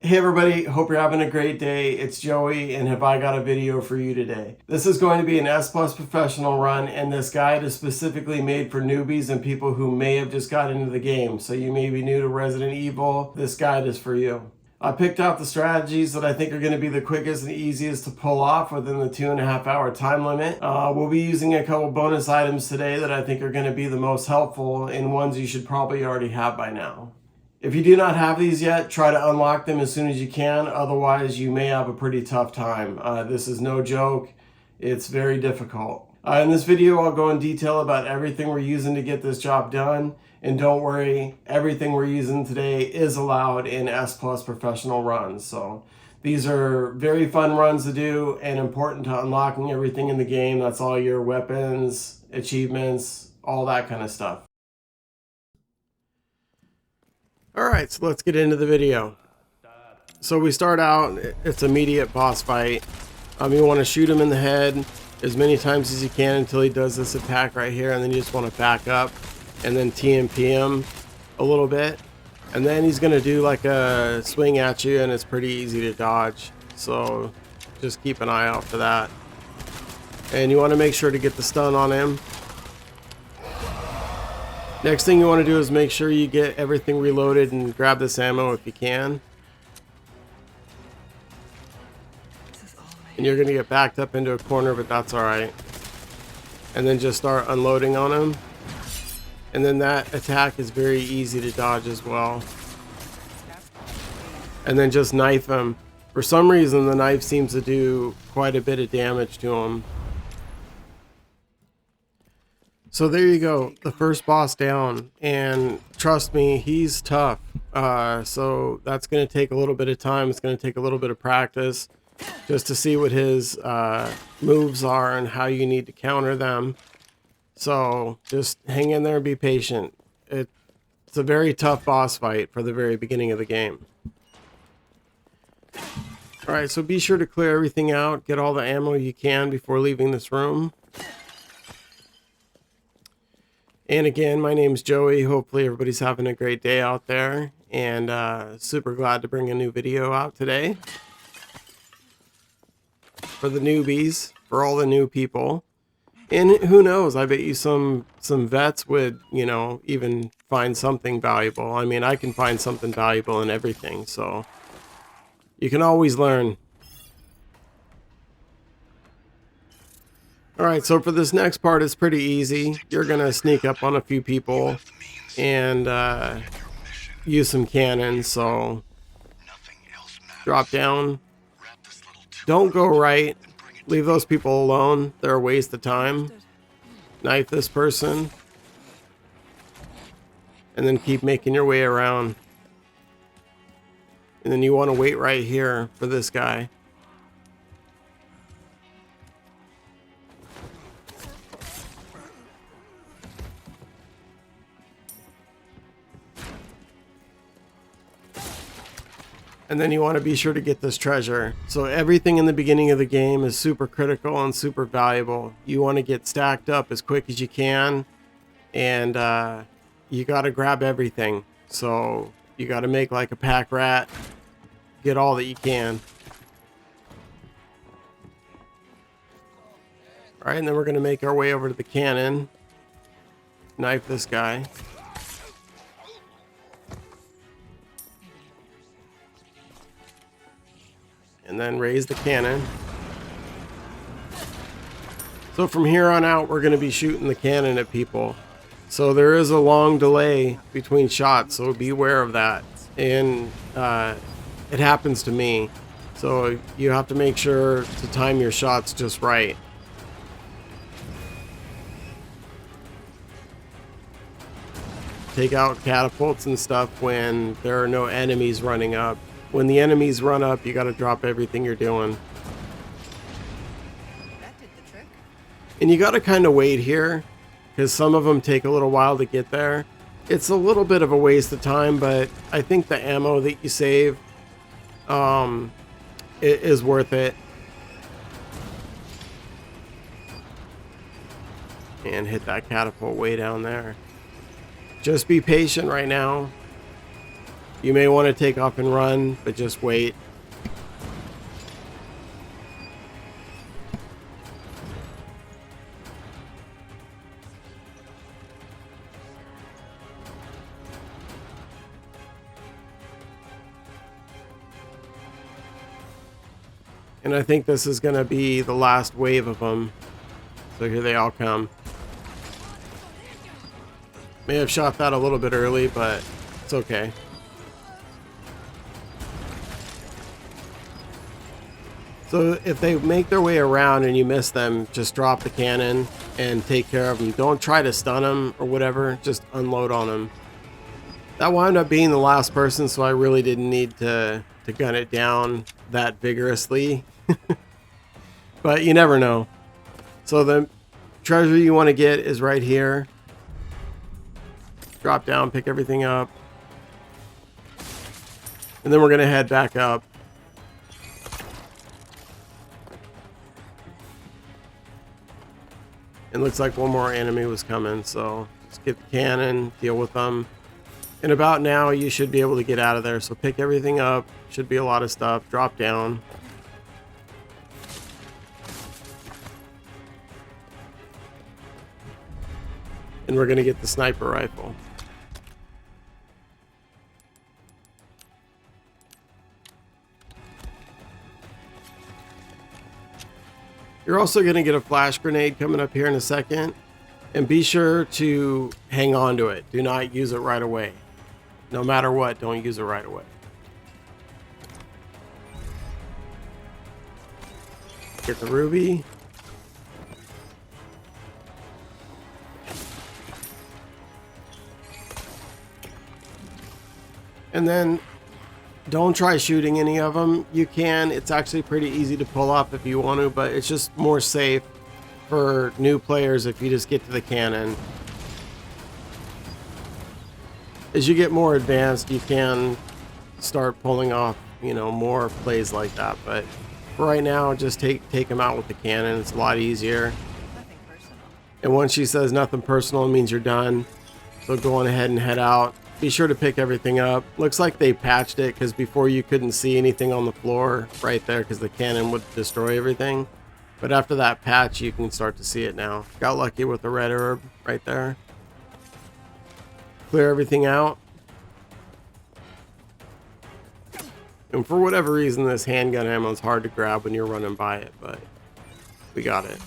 Hey everybody, hope you're having a great day. It's Joey, and have I got a video for you today. This is going to be an S Plus professional run, and this guide is specifically made for newbies and people who may have just got into the game. So you may be new to Resident Evil, this guide is for you. I picked out the strategies that I think are going to be the quickest and easiest to pull off within the 2.5 hour time limit. We'll be using a couple bonus items today that I think are going to be the most helpful, and ones you should probably already have by now. If you do not have these yet, try to unlock them as soon as you can. Otherwise, you may have a pretty tough time. This is no joke. It's very difficult. In this video, I'll go in detail about everything we're using to get this job done. And don't worry, everything we're using today is allowed in S Plus professional runs. So these are very fun runs to do and important to unlocking everything in the game. That's all your weapons, achievements, all that kind of stuff. Alright, so let's get into the video. So we start out, it's immediate boss fight. You want to shoot him in the head as many times as you can until he does this attack right here, and then you just want to back up and then TMP him a little bit. And then he's going to do like a swing at you, and it's pretty easy to dodge. So just keep an eye out for that. And you want to make sure to get the stun on him. Next thing you want to do is make sure you get everything reloaded and grab this ammo if you can. And you're going to get backed up into a corner, but that's alright. And then just start unloading on him. And then that attack is very easy to dodge as well. And then just knife him. For some reason the knife seems to do quite a bit of damage to him. So there you go, the first boss down, and trust me, he's tough. So that's going to take a little bit of time. It's going to take a little bit of practice just to see what his moves are and how you need to counter them. So just hang in there and be patient. It's a very tough boss fight for the very beginning of the game. Alright, so be sure to clear everything out, get all the ammo you can before leaving this room. And again, my name's Joey. Hopefully everybody's having a great day out there, and super glad to bring a new video out today for the newbies, for all the new people. And who knows, I bet you some vets would, you know, even find something valuable. I mean, I can find something valuable in everything, so you can always learn. Alright, so for this next part, it's pretty easy. You're going to sneak up on a few people and use some cannons, so drop down. Don't go right. Leave those people alone. They're a waste of time. Knife this person. And then keep making your way around. And then you want to wait right here for this guy. And then you want to be sure to get this treasure. So everything in the beginning of the game is super critical and super valuable. You want to get stacked up as quick as you can. And you got to grab everything. So you got to make like a pack rat. Get all that you can. Alright, and then we're going to make our way over to the cannon. Knife this guy. And then raise the cannon. So from here on out, we're going to be shooting the cannon at people. So there is a long delay between shots, so be aware of that. And it happens to me. So you have to make sure to time your shots just right. Take out catapults and stuff when there are no enemies running up. When the enemies run up, you got to drop everything you're doing. That did the trick. And you got to kind of wait here, because some of them take a little while to get there. It's a little bit of a waste of time, but I think the ammo that you save it is worth it. And hit that catapult way down there. Just be patient right now. You may want to take off and run, but just wait. And I think this is going to be the last wave of them. So here they all come. May have shot that a little bit early, but it's okay. So if they make their way around and you miss them, just drop the cannon and take care of them. Don't try to stun them or whatever. Just unload on them. That wound up being the last person, so I really didn't need to gun it down that vigorously. But you never know. So the treasure you want to get is right here. Drop down, pick everything up. And then we're going to head back up. It looks like one more enemy was coming, so just get the cannon, deal with them. And about now, you should be able to get out of there. So pick everything up. Should be a lot of stuff. Drop down. And we're going to get the sniper rifle. You're also going to get a flash grenade coming up here in a second. And be sure to hang on to it. Do not use it right away. No matter what, don't use it right away. Get the ruby. And then don't try shooting any of them. You can. It's actually pretty easy to pull up if you want to, but it's just more safe for new players if you just get to the cannon. As you get more advanced, you can start pulling off, you know, more plays like that. But for right now, just take them out with the cannon. It's a lot easier. Nothing personal. And once she says nothing personal, it means you're done. So go on ahead and head out. Be sure to pick everything up. Looks like they patched it because before you couldn't see anything on the floor right there because the cannon would destroy everything. But after that patch, you can start to see it now. Got lucky with the red herb right there. Clear everything out. And for whatever reason, this handgun ammo is hard to grab when you're running by it, but we got it.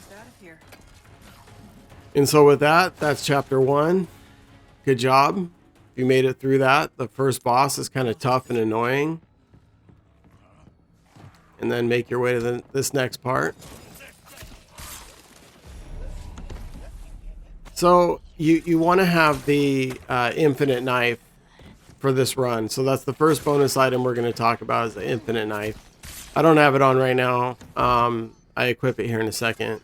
And so with that, that's chapter 1. Good job. You made it through that. The first boss is kind of tough and annoying. And then make your way to this next part. So you want to have the infinite knife for this run. So that's the first bonus item we're going to talk about is the infinite knife. I don't have it on right now. I equip it here in a second.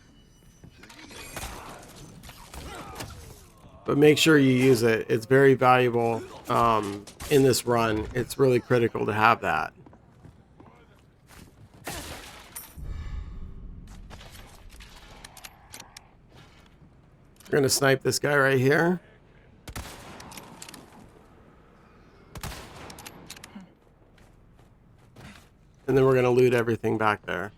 But make sure you use it. It's very valuable in this run. It's really critical to have that. We're going to snipe this guy right here. And then we're going to loot everything back there.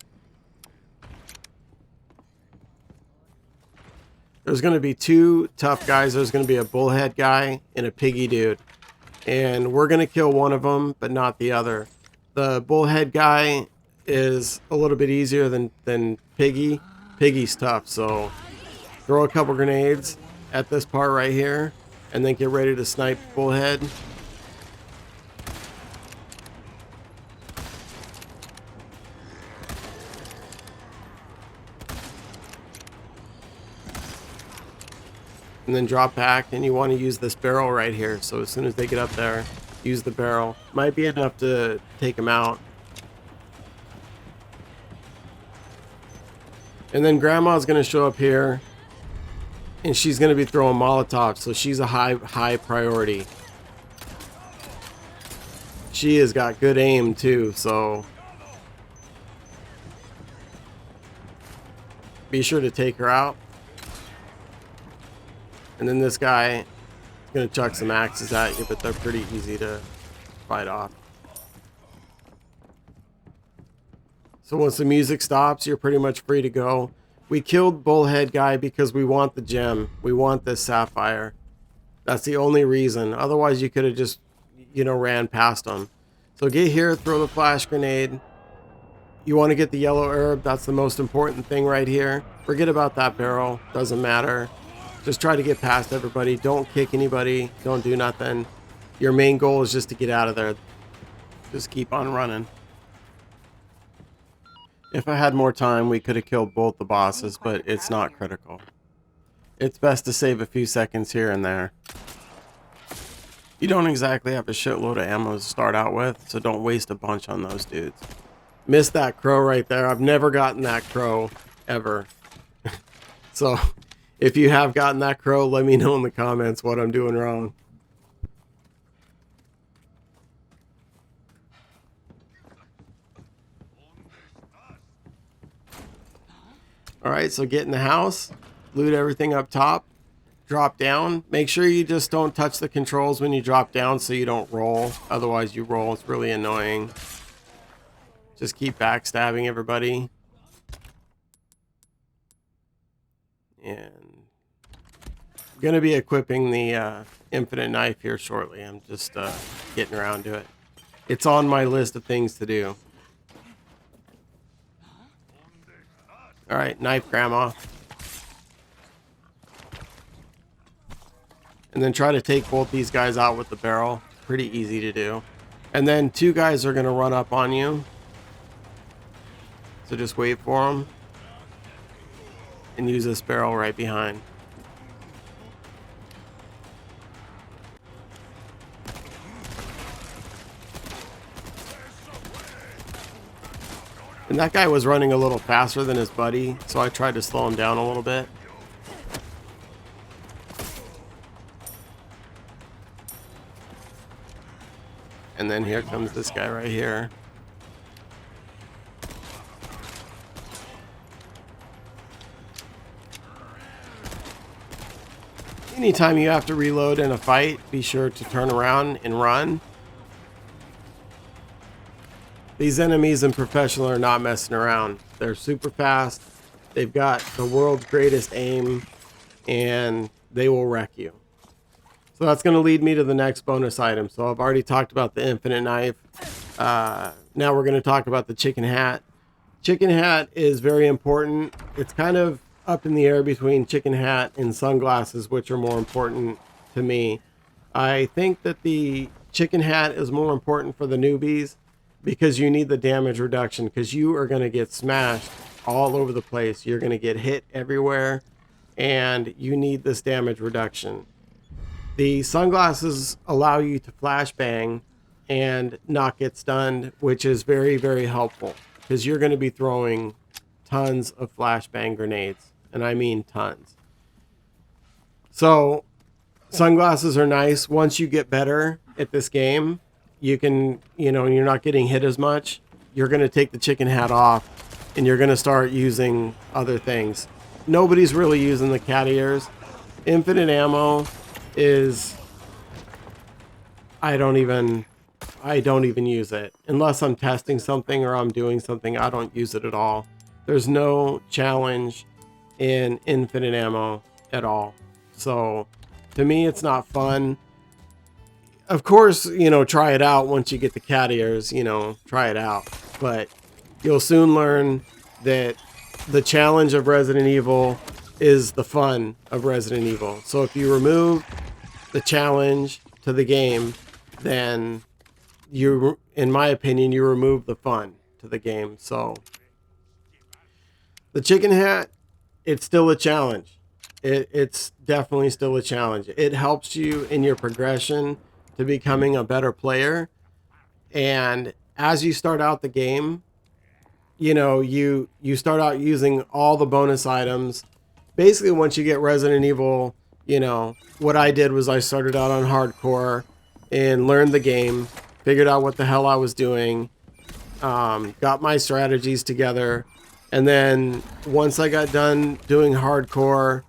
There's going to be 2 tough guys. There's going to be a bullhead guy and a piggy dude. And we're going to kill one of them, but not the other. The bullhead guy is a little bit easier than Piggy. Piggy's tough, so throw a couple grenades at this part right here, and then get ready to snipe bullhead. And then drop back, and you want to use this barrel right here. So as soon as they get up there, use the barrel. Might be enough to take them out. And then Grandma's going to show up here, and she's going to be throwing Molotovs, so she's a high priority. She has got good aim too, so be sure to take her out. And then this guy is going to chuck some axes at you, but they're pretty easy to fight off. So once the music stops, you're pretty much free to go. We killed Bullhead Guy because we want the gem. We want this sapphire. That's the only reason. Otherwise, you could have just, you know, ran past him. So get here, throw the flash grenade. You want to get the yellow herb. That's the most important thing right here. Forget about that barrel. Doesn't matter. Just try to get past everybody. Don't kick anybody. Don't do nothing. Your main goal is just to get out of there. Just keep on running. If I had more time, we could have killed both the bosses, but it's not critical. It's best to save a few seconds here and there. You don't exactly have a shitload of ammo to start out with, so don't waste a bunch on those dudes. Missed that crow right there. I've never gotten that crow, ever. So, if you have gotten that crow, let me know in the comments what I'm doing wrong. Alright, so get in the house, loot everything up top, drop down. Make sure you just don't touch the controls when you drop down so you don't roll. Otherwise you roll, it's really annoying. Just keep backstabbing everybody. And I'm going to be equipping the infinite knife here shortly. I'm just getting around to it. It's on my list of things to do. Alright, knife grandma. And then try to take both these guys out with the barrel. Pretty easy to do. And then two guys are going to run up on you. So just wait for them. And use this barrel right behind. And that guy was running a little faster than his buddy, so I tried to slow him down a little bit. And then here comes this guy right here. Anytime you have to reload in a fight, be sure to turn around and run. These enemies in Professional are not messing around. They're super fast. They've got the world's greatest aim, and they will wreck you. So that's going to lead me to the next bonus item. So I've already talked about the infinite knife. Now we're going to talk about the chicken hat. Chicken hat is very important. It's kind of up in the air between chicken hat and sunglasses, which are more important to me. I think that the chicken hat is more important for the newbies because you need the damage reduction, because you are going to get smashed all over the place. You're going to get hit everywhere, and you need this damage reduction. The sunglasses allow you to flashbang and not get stunned, which is very, very helpful because you're going to be throwing tons of flashbang grenades, and I mean tons. So sunglasses are nice. Once you get better at this game, you can, you know, you're not getting hit as much. You're going to take the chicken hat off and you're going to start using other things. Nobody's really using the cat ears. Infinite ammo is, I don't even use it unless I'm testing something or I'm doing something. I don't use it at all. There's no challenge in infinite ammo at all. So to me, it's not fun. Of course, you know, try it out once you get the cat ears, you know, try it out. But you'll soon learn that the challenge of Resident Evil is the fun of Resident Evil. So if you remove the challenge to the game, then you, in my opinion, you remove the fun to the game. So the chicken hat, it's still a challenge. It's definitely still a challenge. It helps you in your progression to becoming a better player. And as you start out the game, you know, you start out using all the bonus items. Basically, once you get Resident Evil, you know, what I did was I started out on hardcore and learned the game, figured out what the hell I was doing, got my strategies together. And then once I got done doing hardcore,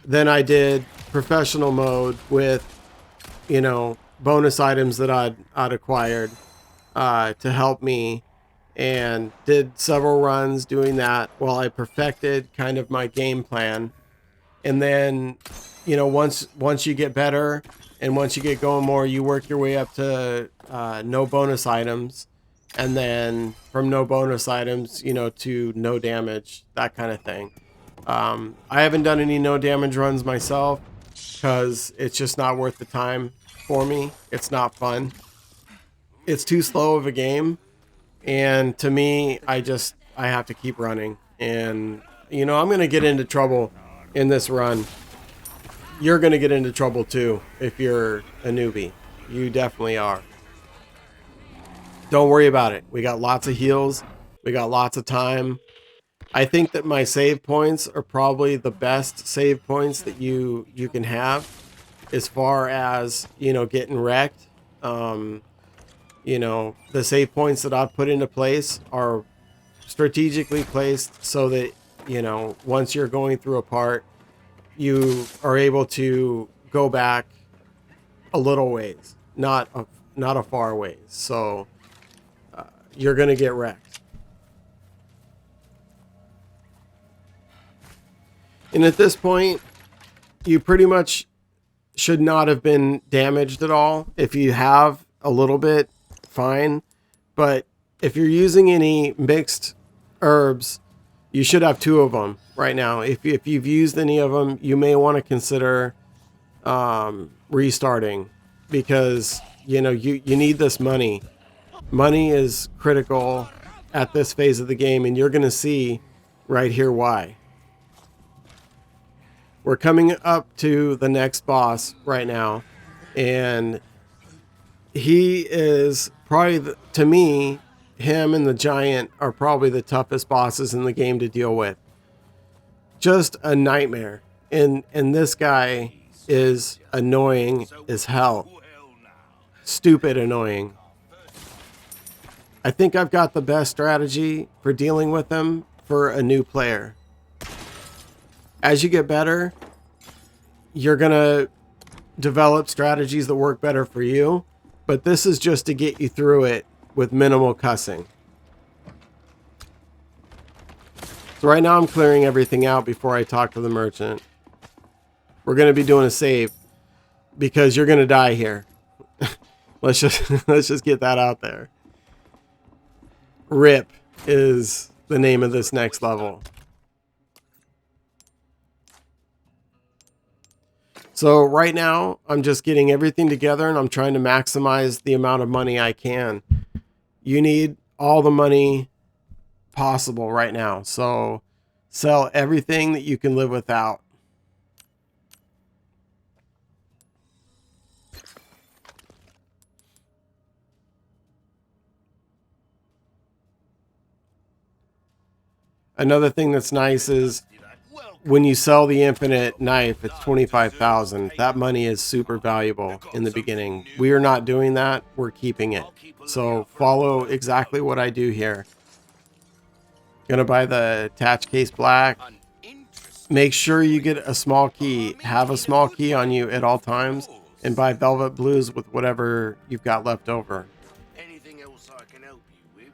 then I did professional mode with, you know, bonus items that I'd acquired to help me, and did several runs doing that while I perfected kind of my game plan. And then, you know, once you get better and once you get going more, you work your way up to no bonus items, and then from no bonus items, you know, to no damage, that kind of thing. I haven't done any no damage runs myself because it's just not worth the time for me. It's not fun. It's too slow of a game, and to me, I have to keep running. And you know, I'm gonna get into trouble in this run. You're gonna get into trouble too if you're a newbie. You definitely are. Don't worry about it. We got lots of heals. We got lots of time. I think that my save points are probably the best save points that you can have, as far as, you know, getting wrecked. You know, the save points that I've put into place are strategically placed so that, you know, once you're going through a part, you are able to go back a little ways, not a far ways. So you're gonna get wrecked. And at this point, you pretty much should not have been damaged at all. If you have a little bit, fine. But if you're using any mixed herbs, you should have 2 of them right now. If you've used any of them, you may want to consider restarting, because, you know, you need this money. Money is critical at this phase of the game, and you're going to see right here why. We're coming up to the next boss right now, and he is probably, to me, him and the giant are probably the toughest bosses in the game to deal with. Just a nightmare. And this guy is annoying as hell. Stupid annoying. I think I've got the best strategy for dealing with him for a new player. As you get better, you're going to develop strategies that work better for you. But this is just to get you through it with minimal cussing. So right now I'm clearing everything out before I talk to the merchant. We're going to be doing a save because you're going to die here. let's just get that out there. RIP is the name of this next level. So right now I'm just getting everything together, and I'm trying to maximize the amount of money I can. You need all the money possible right now. So sell everything that you can live without. Another thing that's nice is when you sell the infinite knife, it's 25,000. That money is super valuable in the beginning. We are not doing that. We're keeping it. So follow exactly what I do here. Gonna buy the attach case black. Make sure you get a small key. Have a small key on you at all times, and buy velvet blues with whatever you've got left over.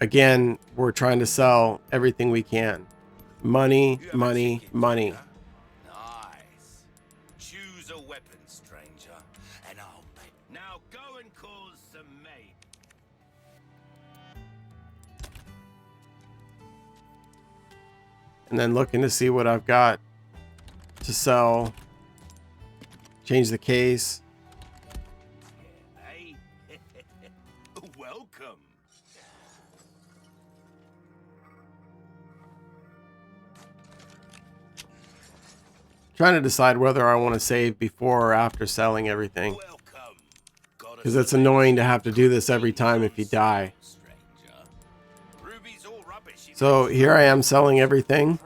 Again, we're trying to sell everything we can. Money, money, money. Nice. Choose a weapon, stranger, and I'll pay. Now go and cause some mayhem. And then looking to see what I've got to sell. Change the case. Hey, welcome. Trying to decide whether I want to save before or after selling everything, because it's annoying to have to do this every time if you die. So here I am selling everything.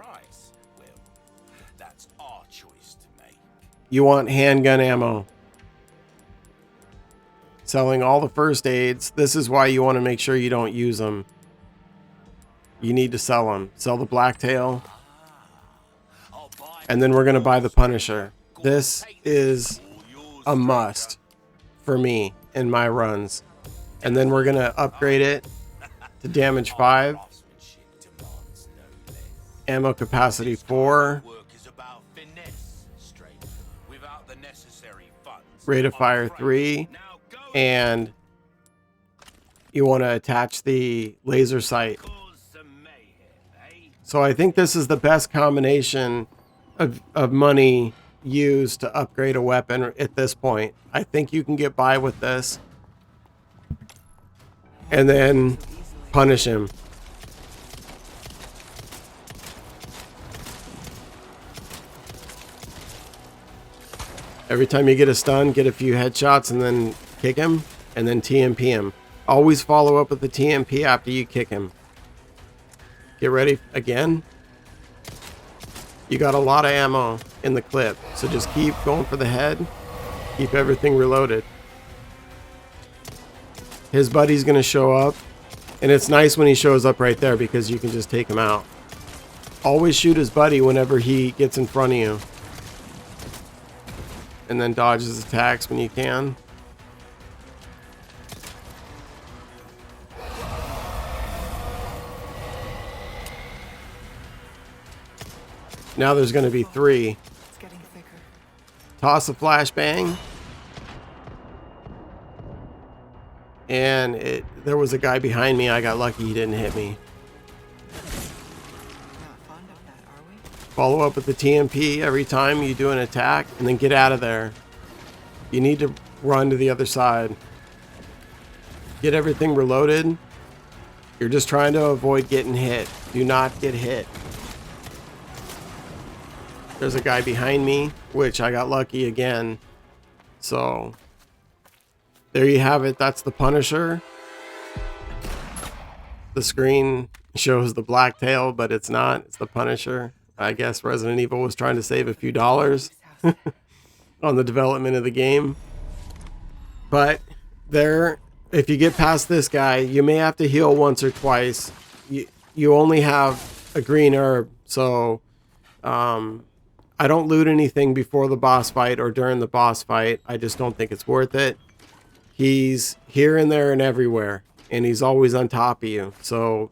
You want handgun ammo. Selling all the first aids. This is why you want to make sure you don't use them. You need to sell them. Sell the blacktail. And then we're going to buy the Punisher. This is a must for me. in my runs. And then we're going to upgrade it to damage 5, ammo capacity 4, rate of fire 3, and you want to attach the laser sight. So I think this is the best combination of money used to upgrade a weapon at this point. I think you can get by with this. And then punish him. Every time you get a stun, get a few headshots and then kick him and then TMP him. Always follow up with the TMP after you kick him. Get ready again. You got a lot of ammo in the clip, so just keep going for the head. Keep everything reloaded. His buddy's gonna show up, and it's nice when he shows up right there because you can just take him out. Always shoot his buddy whenever he gets in front of you. And then dodge his attacks when you can. Now there's gonna be 3. It's getting thicker. Toss a flashbang. And there was a guy behind me. I got lucky he didn't hit me. Not fond of that, are we? Follow up with the TMP every time you do an attack, and then get out of there. You need to run to the other side. Get everything reloaded. You're just trying to avoid getting hit. Do not get hit. There's a guy behind me, which I got lucky again. So there you have it. That's the Punisher. The screen shows the black tail, but it's not. It's the Punisher. I guess Resident Evil was trying to save a few dollars on the development of the game. But there, if you get past this guy, you may have to heal once or twice. You only have a green herb, so I don't loot anything before the boss fight or during the boss fight. I just don't think it's worth it. He's here and there and everywhere, and he's always on top of you. So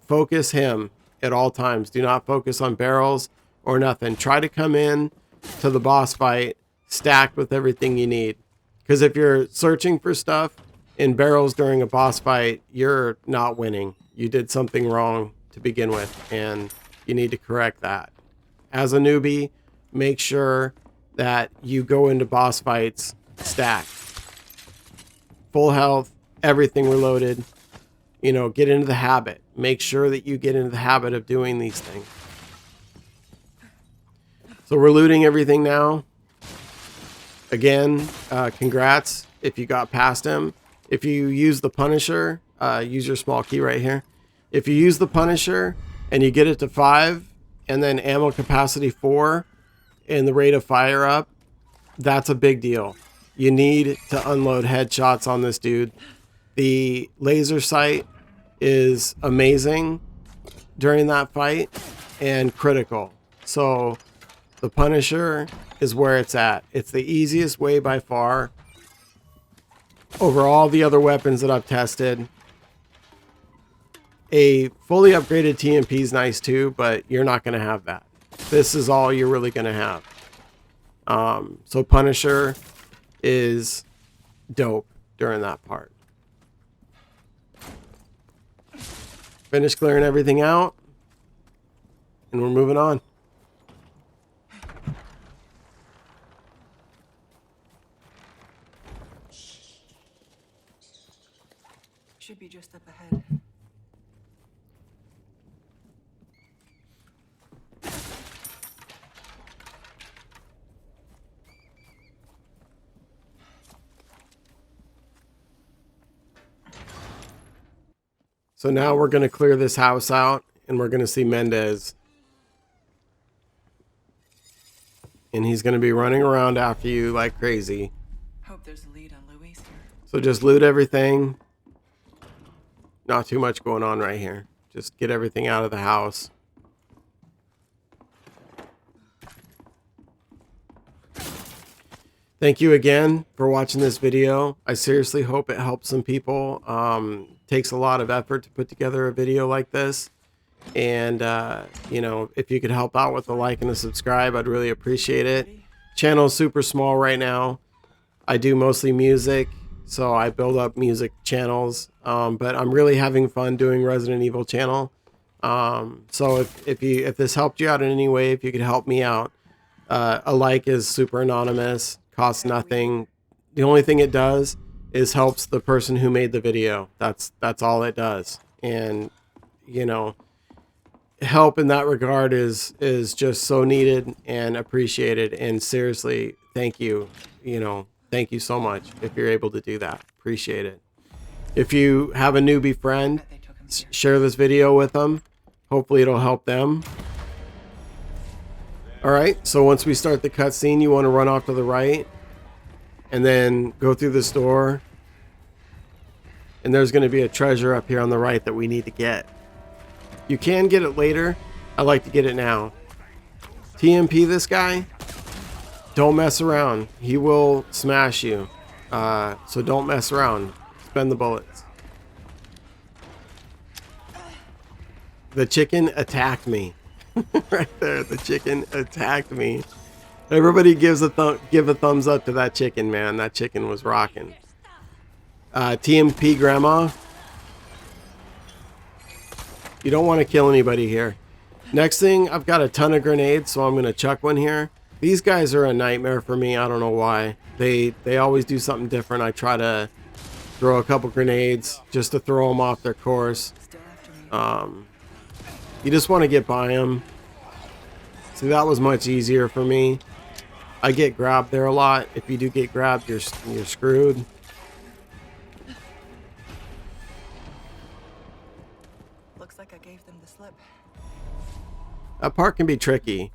focus him at all times. Do not focus on barrels or nothing. Try to come in to the boss fight stacked with everything you need. Because if you're searching for stuff in barrels during a boss fight, you're not winning. You did something wrong to begin with, and you need to correct that. As a newbie, make sure that you go into boss fights stacked. Full health, everything reloaded. You know, get into the habit. Make sure that you get into the habit of doing these things. So we're looting everything now. Again, congrats if you got past him. If you use the Punisher, use your small key right here. If you use the Punisher and you get it to 5 and then ammo capacity 4 and the rate of fire up, that's a big deal. You need to unload headshots on this dude. The laser sight is amazing during that fight and critical. So the Punisher is where it's at. It's the easiest way by far over all the other weapons that I've tested. A fully upgraded TMP is nice too, but you're not going to have that. This is all you're really going to have. So Punisher is dope during that part. Finish clearing everything out, and we're moving on. Should be just up ahead. So now we're going to clear this house out, and we're going to see Mendez. And he's going to be running around after you like crazy. Hope there's a lead on Luis here. So just loot everything. Not too much going on right here. Just get everything out of the house. Thank you again for watching this video. I seriously hope it helps some people. Takes a lot of effort to put together a video like this. And, you know, if you could help out with a like and a subscribe, I'd really appreciate it. Channel's super small right now. I do mostly music, so I build up music channels. But I'm really having fun doing Resident Evil channel. So if this helped you out in any way, if you could help me out, a like is super anonymous, costs nothing. The only thing it does is helps the person who made the video. That's all it does. And, you know, help in that regard is just so needed and appreciated. And seriously, thank you. You know, thank you so much if you're able to do that. Appreciate it. If you have a newbie friend, share this video with them. Hopefully it'll help them. All right, so once we start the cutscene, you want to run off to the right and then go through this door. And there's going to be a treasure up here on the right that we need to get. You can get it later. I like to get it now. TMP this guy. Don't mess around. He will smash you. So don't mess around. Spend the bullets. The chicken attacked me. Right there, the chicken attacked me. Everybody give a thumbs up to that chicken, man. That chicken was rocking. TMP grandma. You don't want to kill anybody here. Next thing, I've got a ton of grenades, so I'm going to chuck one here. These guys are a nightmare for me. I don't know why. They always do something different. I try to throw a couple grenades just to throw them off their course. You just want to get by them. See, that was much easier for me. I get grabbed there a lot. If you do get grabbed, you're screwed. Looks like I gave them the slip. That part can be tricky.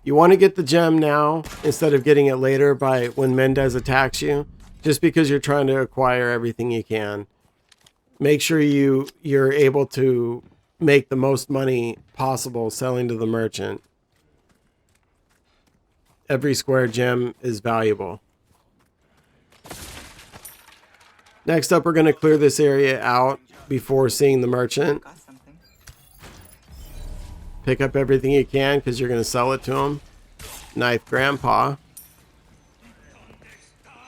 You want to get the gem now instead of getting it later by when Mendez attacks you, just because you're trying to acquire everything you can. Make sure you're able to make the most money possible selling to the merchant. Every square gem is valuable. Next up, we're going to clear this area out before seeing the merchant. Got something. Pick up everything you can because you're going to sell it to him. Knife Grandpa.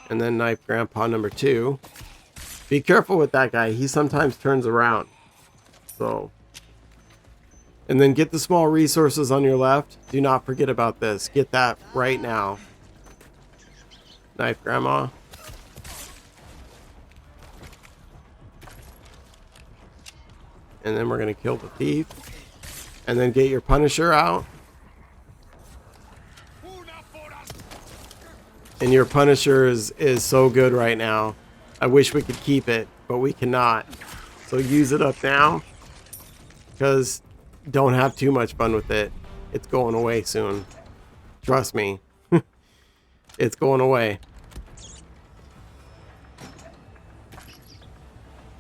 And then knife Grandpa number 2. Be careful with that guy. He sometimes turns around. So... And then get the small resources on your left. Do not forget about this. Get that right now. Knife Grandma. And then we're going to kill the thief. And then get your Punisher out. And your Punisher is so good right now. I wish we could keep it, but we cannot. So use it up now. Because... don't have too much fun with it. It's going away soon. Trust me. It's going away.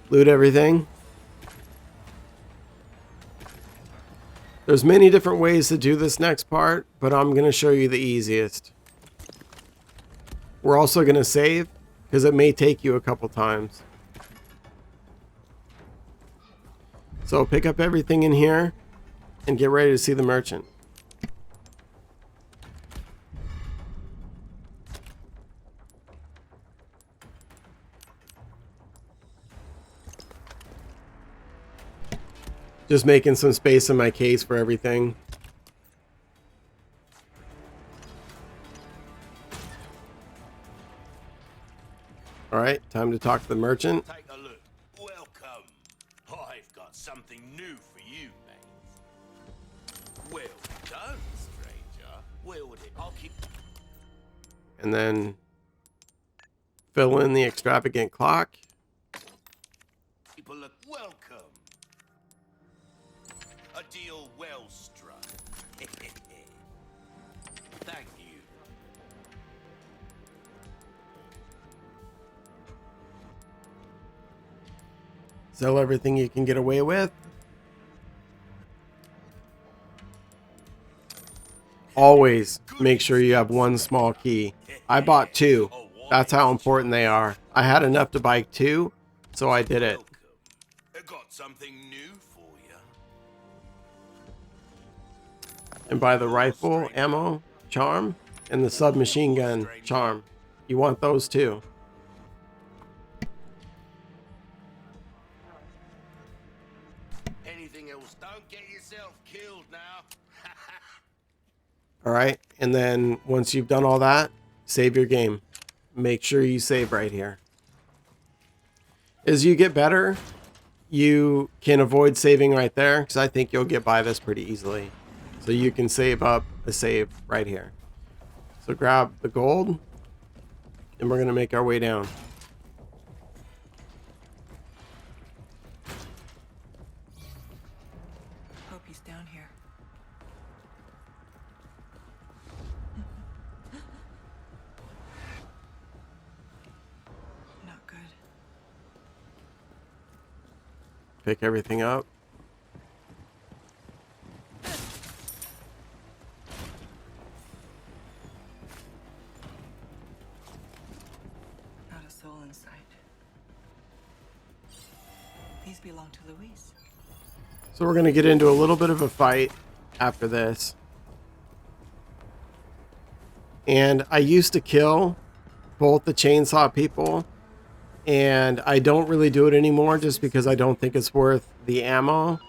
Loot everything. There's many different ways to do this next part, but I'm going to show you the easiest. We're also going to save, because it may take you a couple times. So pick up everything in here. And get ready to see the merchant. Just making some space in my case for everything. Alright, time to talk to the merchant. Take a look. Welcome. I've got something new for you, mate. Well done, stranger. Well, I'll keep... And then fill in the extravagant clock. People look welcome. A deal well struck. Thank you. Sell everything you can get away with. always make sure you have one small key. I bought 2. That's how important they are. I had enough to buy 2, so I did it. Welcome. I got something new for you. And buy the rifle ammo charm and the submachine gun charm. You want those too. Anything else? Don't get yourself killed now. All right, and then once you've done all that, save your game. Make sure you save right here. As you get better, you can avoid saving right there, because I think you'll get by this pretty easily. So you can save up a save right here. So grab the gold, and we're going to make our way down. Hope he's down here. Not good. Pick everything up. Not a soul in sight. These belong to Louise. So we're going to get into a little bit of a fight after this. And I used to kill both the chainsaw people, and I don't really do it anymore just because I don't think it's worth the ammo.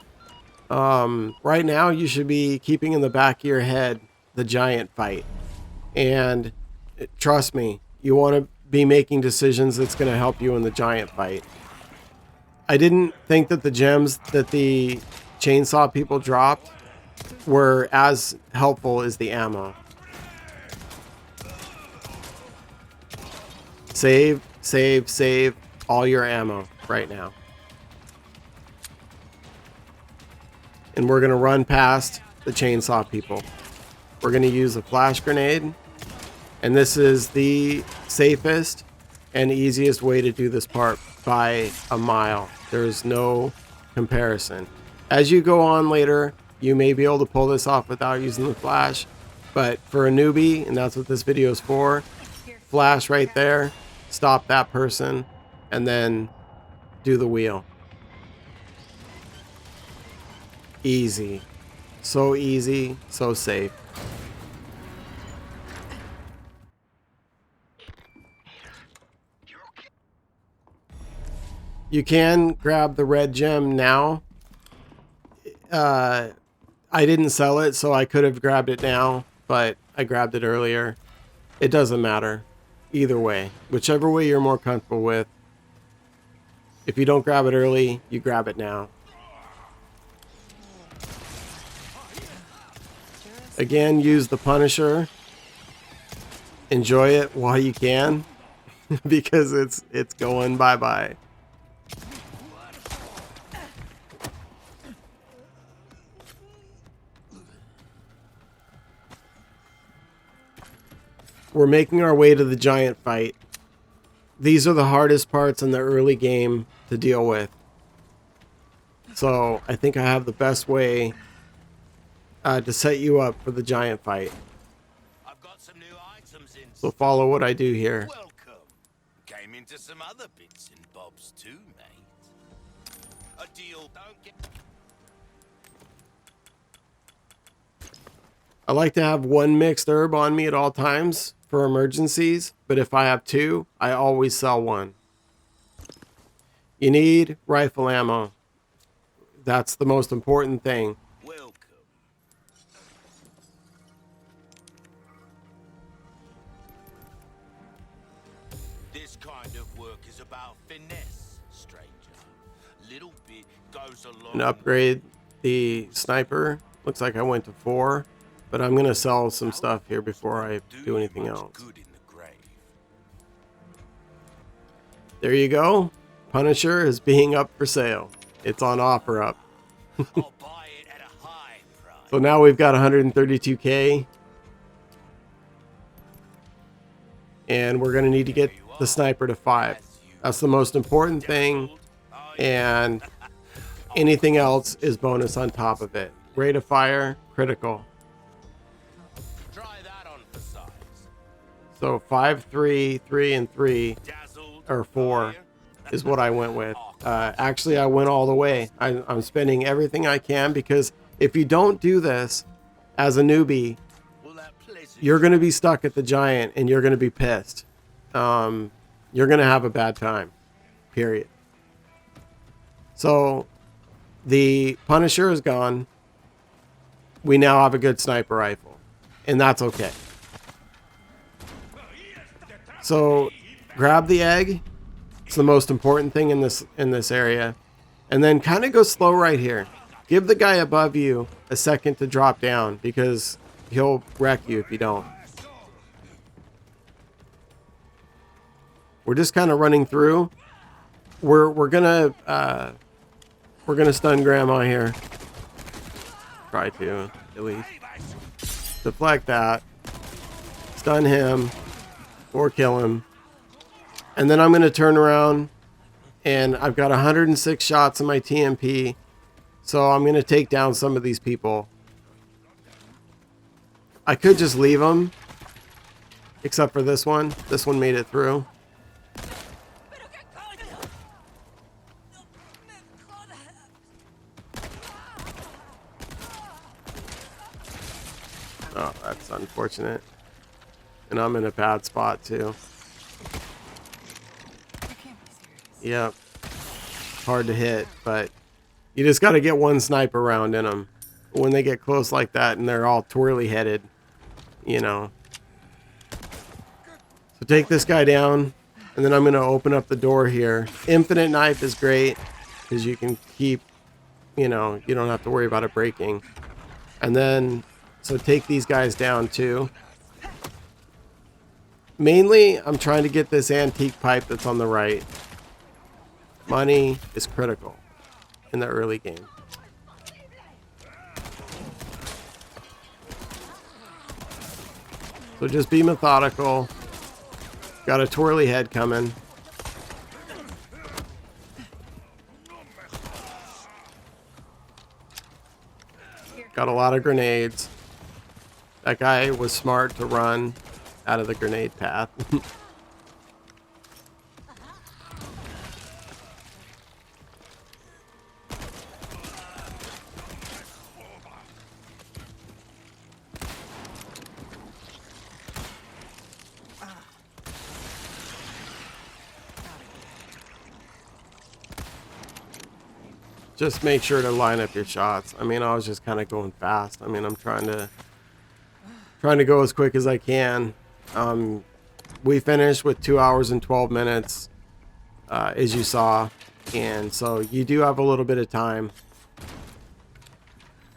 Right now you should be keeping in the back of your head the giant fight. And trust me, you want to be making decisions that's going to help you in the giant fight. I didn't think that the gems that the chainsaw people dropped were as helpful as the ammo. Save, save, save all your ammo right now. And we're going to run past the chainsaw people. We're going to use a flash grenade. And this is the safest and easiest way to do this part by a mile. There's no comparison. As you go on later, you may be able to pull this off without using the flash. But for a newbie, and that's what this video is for, flash right there, stop that person, and then do the wheel. Easy. So easy, so safe. You can grab the red gem now. I didn't sell it, so I could have grabbed it now, but I grabbed it earlier. It doesn't matter. Either way. Whichever way you're more comfortable with. If you don't grab it early, you grab it now. Again, use the Punisher. Enjoy it while you can. Because it's going bye-bye. We're making our way to the giant fight. These are the hardest parts in the early game to deal with. So I think I have the best way to set you up for the giant fight. I've got some new items in. So follow what I do here. Welcome. Came into some other bits and bobs too, mate. A deal. Don't get. I like to have one mixed herb on me at all times for emergencies, but if I have 2, I always sell 1. You need rifle ammo. That's the most important thing. Welcome. This kind of work is about finesse, stranger. Little bit goes a long And upgrade the sniper. Looks like I went to 4. But I'm going to sell some stuff here before I do anything else. Good in the grave. There you go. Punisher is being up for sale. It's on offer up. I'll buy it at a high price. So now we've got 132k. And we're going to need to get the sniper to 5. That's the most important thing. And anything else is bonus on top of it. Rate of fire, critical. So 5, 3, 3, and 3, Dazzled or 4 by is what I went with. Actually, I went all the way. I'm spending everything I can, because if you don't do this as a newbie, Will that pleasure you're going to be stuck at the giant and you're going to be pissed. You're going to have a bad time, period. So the Punisher is gone. We now have a good sniper rifle, and that's okay. So grab the egg. It's the most important thing in this area. And then kind of go slow right here. Give the guy above you a second to drop down, because he'll wreck you if you don't. We're just kind of running through. We're gonna stun Grandma here. Try to, at least. Deflect that. Stun him. Or kill him. And then I'm going to turn around, and I've got 106 shots in my TMP. So I'm going to take down some of these people. I could just leave them. Except for this one. This one made it through. Oh, that's unfortunate. And I'm in a bad spot too. Yep. Hard to hit, but you just got to get one sniper round in them. When they get close like that and they're all twirly headed, you know. So take this guy down, and then I'm going to open up the door here. Infinite knife is great because you can keep, you know, you don't have to worry about it breaking. And then, so take these guys down too. Mainly, I'm trying to get this antique pipe that's on the right. Money is critical in the early game. So just be methodical. Got a twirly head coming. Got a lot of grenades. That guy was smart to run out of the grenade path. Just make sure to line up your shots. I mean, I was just kind of going fast. I mean, I'm trying to go as quick as I can. We finished with 2 hours and 12 minutes, as you saw. And so you do have a little bit of time.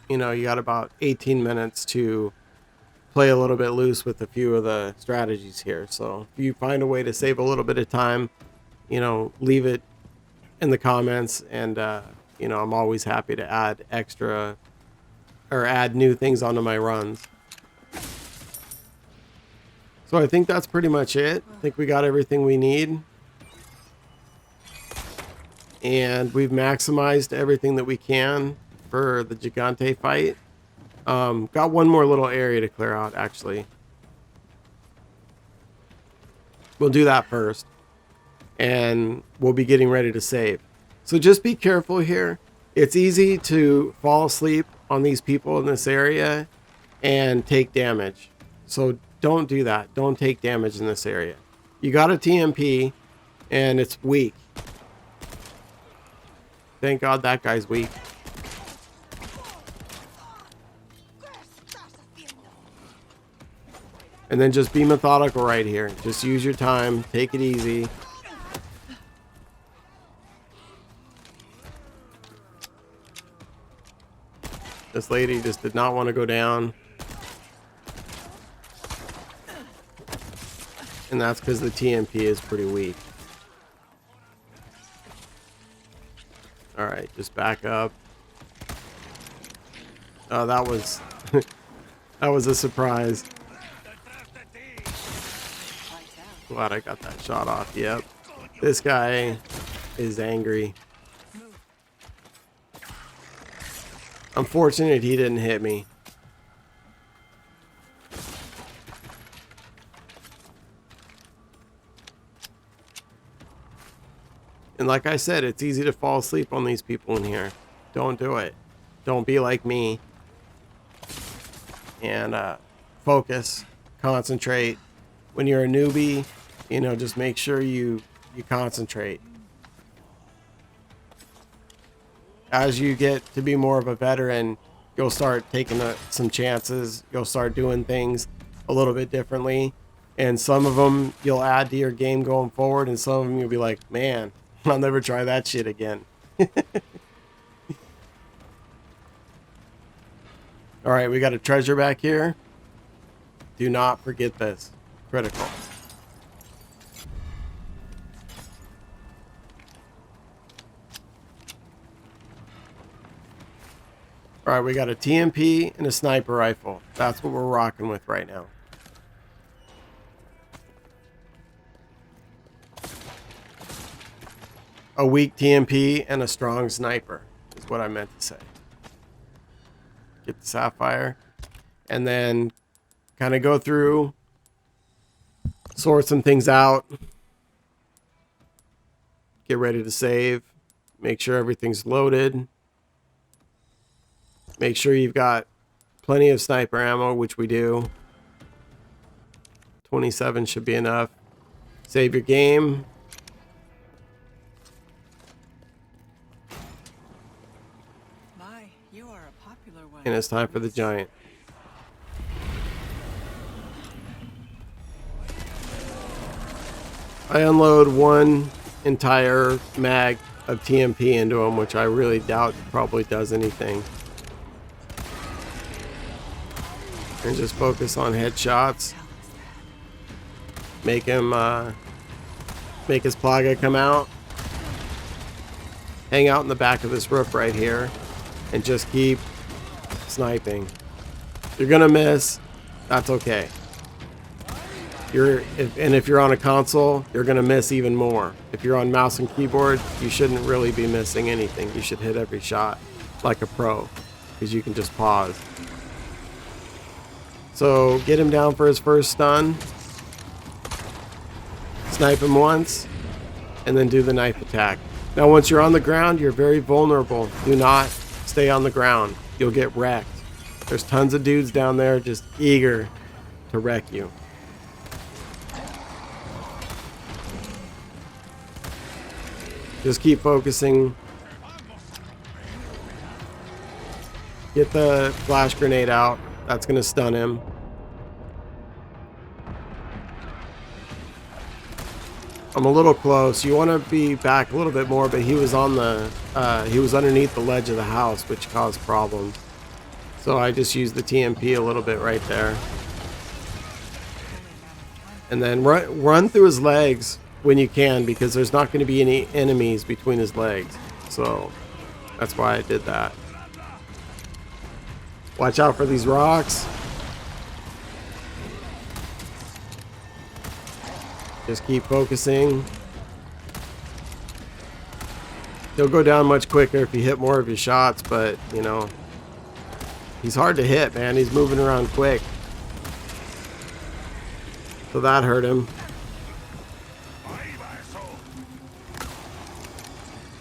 You know, you got about 18 minutes to play a little bit loose with a few of the strategies here. So if you find a way to save a little bit of time, you know, leave it in the comments. And, you know, I'm always happy to add extra or add new things onto my runs. So I think that's pretty much it. I think we got everything we need. And we've maximized everything that we can for the Gigante fight. Got one more little area to clear out, actually. We'll do that first. And we'll be getting ready to save. So just be careful here. It's easy to fall asleep on these people in this area and take damage. So don't do that. Don't take damage in this area. You got a TMP and it's weak. Thank God that guy's weak. And then just be methodical right here. Just use your time. Take it easy. This lady just did not want to go down. And that's because the TMP is pretty weak. Alright, just back up. Oh, that was... that was a surprise. Glad I got that shot off. Yep. This guy is angry. I'm fortunate he didn't hit me. And like I said, it's easy to fall asleep on these people in here. Don't do it. Don't be like me. And focus, concentrate. When you're a newbie, you know, just make sure you concentrate. As you get to be more of a veteran, you'll start taking some chances. You'll start doing things a little bit differently. And some of them you'll add to your game going forward. And some of them you'll be like, man, I'll never try that shit again. All right, we got a treasure back here. Do not forget this. Critical. All right, we got a TMP and a sniper rifle. That's what we're rocking with right now. A weak TMP and a strong sniper is what I meant to say. Get the sapphire. And then kind of go through, sort some things out. Get ready to save. Make sure everything's loaded. Make sure you've got plenty of sniper ammo, which we do. 27 should be enough. Save your game. My, you are a popular one. And it's time for the giant. I unload one entire mag of TMP into him, which I really doubt probably does anything. And just focus on headshots. Make him, make his plaga come out. Hang out in the back of this roof right here. And just keep sniping. You're gonna miss. That's okay. If you're on a console, you're gonna miss even more. If you're on mouse and keyboard, you shouldn't really be missing anything. You should hit every shot like a pro, because you can just pause. So get him down for his first stun. Snipe him once, and then do the knife attack. Now once you're on the ground, you're very vulnerable. Do not stay on the ground. You'll get wrecked. There's tons of dudes down there just eager to wreck you. Just keep focusing. Get the flash grenade out. That's going to stun him. I'm a little close. You want to be back a little bit more, but he was on the he was underneath the ledge of the house, which caused problems. So I just used the TMP a little bit right there. And then run through his legs when you can, because there's not going to be any enemies between his legs. So that's why I did that. Watch out for these rocks. Just keep focusing. He'll go down much quicker if you hit more of his shots, but, you know, he's hard to hit, man. He's moving around quick. So that hurt him.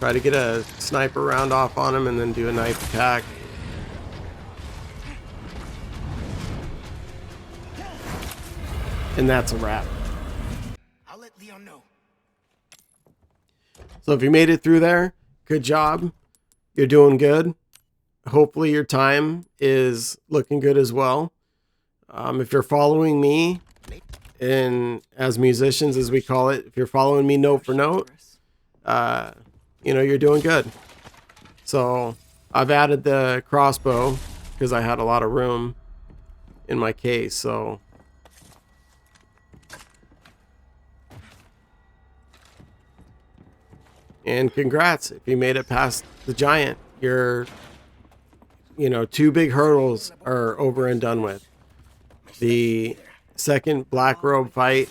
Try to get a sniper round off on him and then do a knife attack. And that's a wrap. I'll let Leon know. So if you made it through there, good job. You're doing good. Hopefully your time is looking good as well. If you're following me, and as musicians, as we call it, if you're following me note for note, you know, you're doing good. So I've added the crossbow because I had a lot of room in my case. So and congrats if you made it past the giant. Your, you know, 2 big hurdles are over and done with. The second black robe fight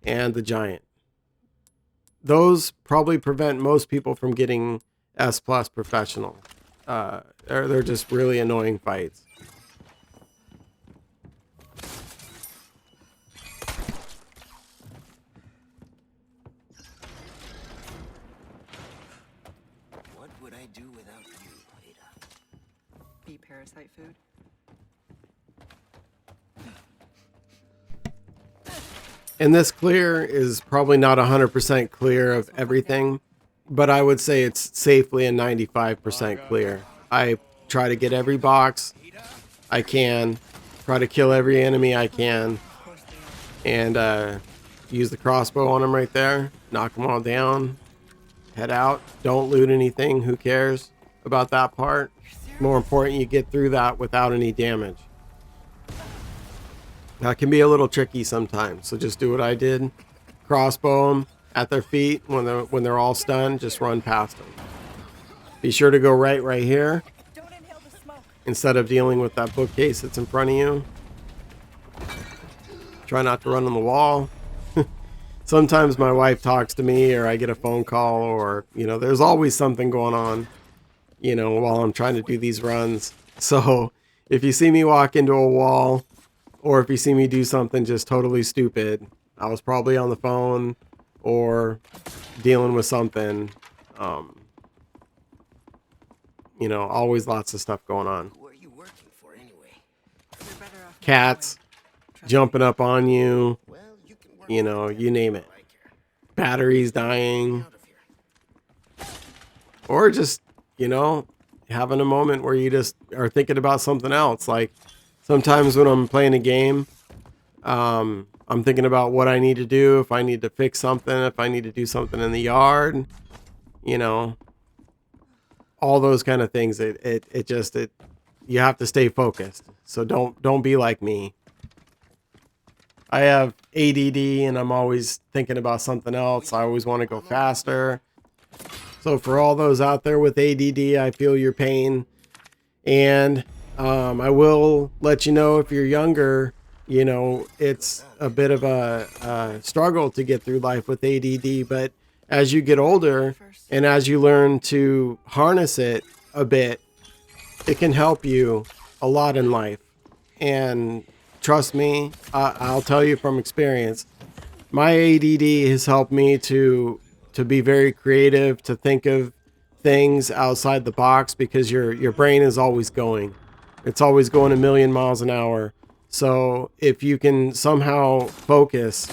and the giant. Those probably prevent most people from getting S+ professional. They're just really annoying fights. I do without you, Ada? Be parasite food. And this clear is probably not 100% clear of everything, but I would say it's safely a 95% clear. I try to get every box I can, try to kill every enemy I can, and use the crossbow on them right there, knock them all down, head out. Don't loot anything, who cares about that part? More important, you get through that without any damage. That can be a little tricky sometimes, so just do what I did. Crossbow them at their feet. When they're all stunned, just run past them. Be sure to go right here instead of dealing with that bookcase that's in front of you. Try not to run on the wall. Sometimes my wife talks to me, or I get a phone call, or, you know, there's always something going on, you know, while I'm trying to do these runs. So if you see me walk into a wall, or if you see me do something just totally stupid, I was probably on the phone or dealing with something. You know, always lots of stuff going on. Who are you working for anyway? You're better off not Cats knowing. jumping up on you, Well, you can work you know, with you name it. I care. Batteries dying, Out of here. or just, you know, having a moment where you just are thinking about something else. Like sometimes when I'm playing a game, I'm thinking about what I need to do, if I need to fix something, if I need to do something in the yard, you know, all those kind of things. You have to stay focused. So don't be like me. I have ADD and I'm always thinking about something else. I always want to go faster. So for all those out there with ADD, I feel your pain. And I will let you know, if you're younger, you know, it's a bit of a struggle to get through life with ADD. But as you get older and as you learn to harness it a bit, it can help you a lot in life. And trust me, I'll tell you from experience, my ADD has helped me to be very creative, to think of things outside the box, because your brain is always going. It's always going a million miles an hour. So if you can somehow focus,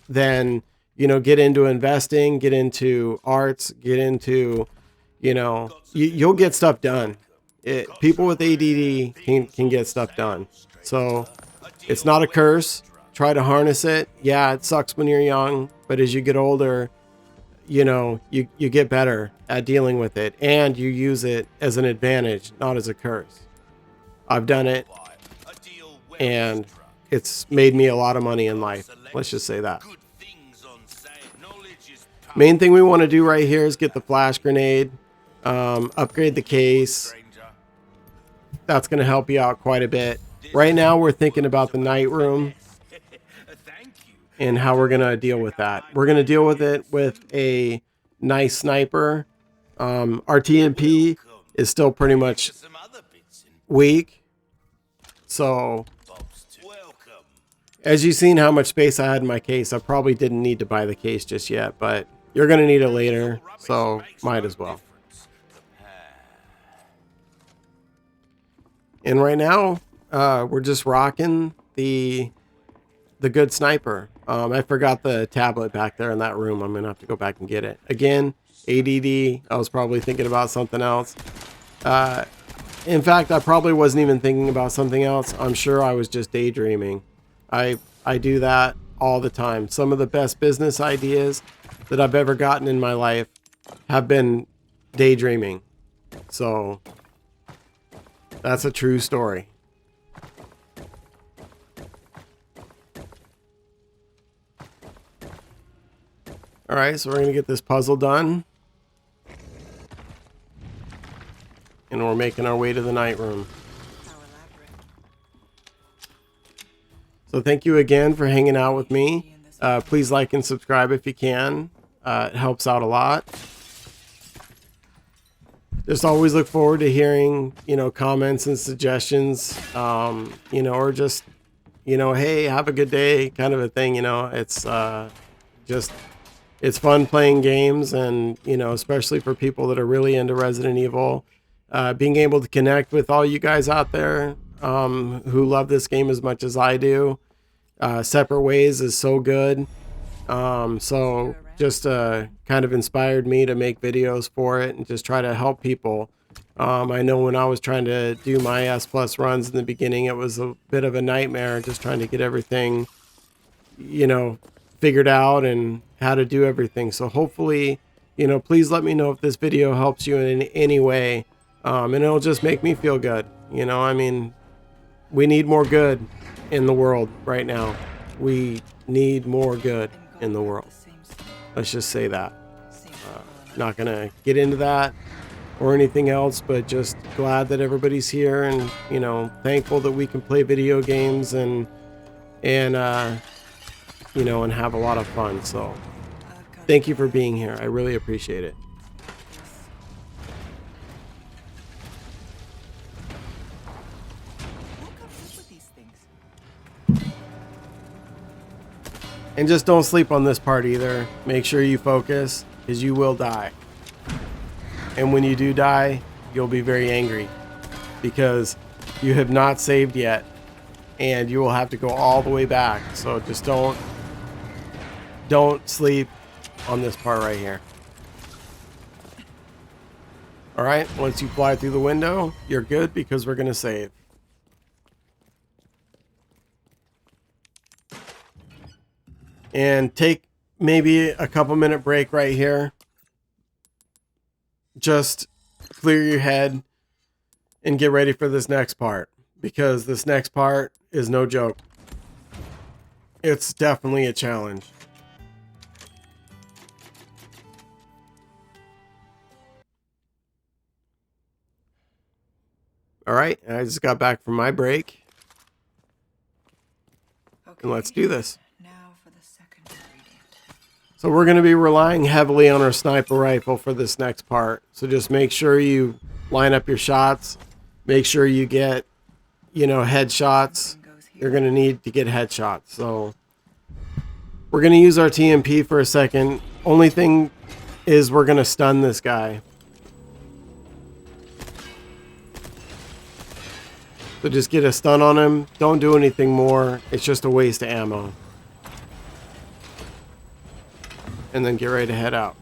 then, you know, get into investing, get into arts, get into, you know, you'll get stuff done. People with ADD can get stuff done. So it's not a curse. Try to harness it. Yeah, it sucks when you're young, but as you get older, you know, you get better at dealing with it, and you use it as an advantage, not as a curse. I've done it, and it's made me a lot of money in life. Let's just say that. Main thing we want to do right here is get the flash grenade, upgrade the case. That's going to help you out quite a bit. Right now we're thinking about the night room and how we're going to deal with that. We're going to deal with it with a nice sniper. Our TMP is still pretty much weak. So as you've seen how much space I had in my case, I probably didn't need to buy the case just yet, but you're going to need it later, so might as well. And right now, we're just rocking the good sniper. I forgot the tablet back there in that room. I'm gonna have to go back and get it. Again, ADD. I was probably thinking about something else. In fact, I probably wasn't even thinking about something else. I'm sure I was just daydreaming. I do that all the time. Some of the best business ideas that I've ever gotten in my life have been daydreaming. So that's a true story. All right, so we're going to get this puzzle done. And we're making our way to the night room. So thank you again for hanging out with me. Please like and subscribe if you can. It helps out a lot. Just always look forward to hearing, you know, comments and suggestions, you know, or just, you know, hey, have a good day kind of a thing. You know, it's just it's fun playing games, and you know, especially for people that are really into Resident Evil, being able to connect with all you guys out there who love this game as much as I do. Separate Ways is so good. So just kind of inspired me to make videos for it and just try to help people. I know when I was trying to do my S Plus runs in the beginning, it was a bit of a nightmare just trying to get everything, you know, figured out and how to do everything. So hopefully, you know, please let me know if this video helps you in any way. And it'll just make me feel good. You know, I mean, we need more good in the world right now. We need more good in the world. Let's just say that. Not gonna get into that or anything else, but just glad that everybody's here, and you know, thankful that we can play video games and you know, and have a lot of fun. So thank you for being here. I really appreciate it. And just don't sleep on this part either. Make sure you focus, because you will die. And when you do die, you'll be very angry because you have not saved yet, and you will have to go all the way back. So just don't sleep on this part right here. All right, once you fly through the window, you're good because we're going to save. And take maybe a couple minute break right here. Just clear your head and get ready for this next part, because this next part is no joke. It's definitely a challenge. All right, I just got back from my break. Okay. And let's do this. So we're going to be relying heavily on our sniper rifle for this next part. So just make sure you line up your shots. Make sure you get, you know, headshots. You're going to need to get headshots. So we're going to use our TMP for a second. Only thing is we're going to stun this guy. So just get a stun on him. Don't do anything more. It's just a waste of ammo. And then get ready to head out.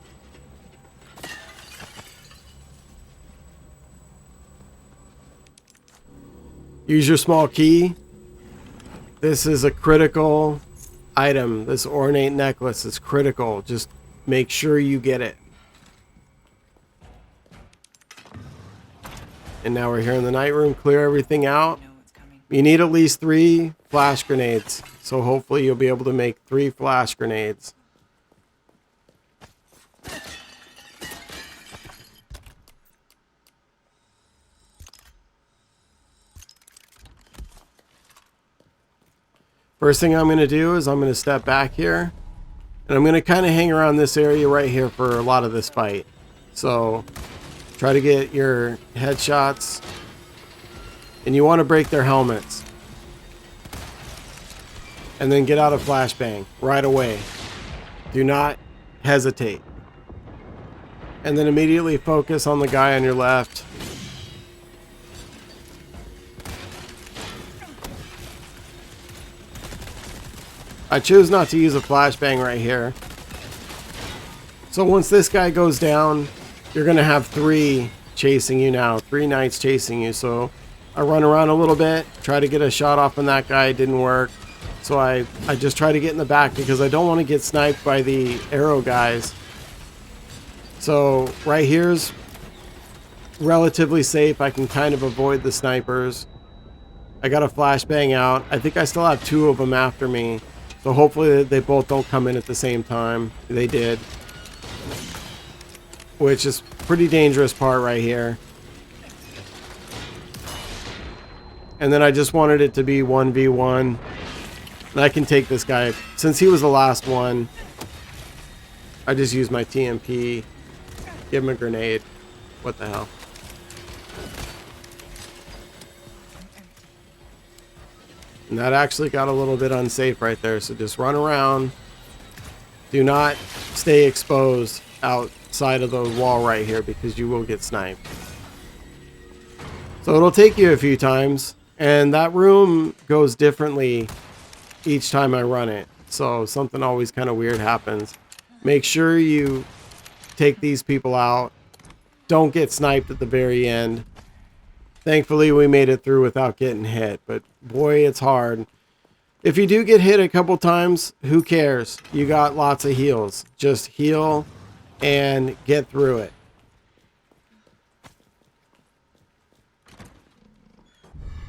Use your small key. This is a critical item. This ornate necklace is critical. Just make sure you get it. And now we're here in the night room. Clear everything out. You need at least 3 flash grenades. So hopefully you'll be able to make 3 flash grenades. First thing I'm going to do is I'm going to step back here, and I'm going to kind of hang around this area right here for a lot of this fight. So try to get your headshots, and you want to break their helmets, and then get out of flashbang right away. Do not hesitate. And then immediately focus on the guy on your left. I choose not to use a flashbang right here. So once this guy goes down, you're going to have 3 chasing you now. 3 knights chasing you. So I run around a little bit, try to get a shot off on that guy. It didn't work. So I just try to get in the back because I don't want to get sniped by the arrow guys. So right here's relatively safe. I can kind of avoid the snipers. I got a flashbang out. I think I still have 2 of them after me. So hopefully they both don't come in at the same time. They did. Which is pretty dangerous part right here. And then I just wanted it to be 1v1. And I can take this guy. Since he was the last one, I just used my TMP. Give him a grenade. What the hell? And that actually got a little bit unsafe right there. So just run around. Do not stay exposed outside of the wall right here because you will get sniped. So it'll take you a few times, and that room goes differently each time I run it. So something always kind of weird happens. Make sure you take these people out. Don't get sniped at the very end. Thankfully, we made it through without getting hit, but boy, it's hard. If you do get hit a couple times, who cares? You got lots of heals. Just heal and get through it.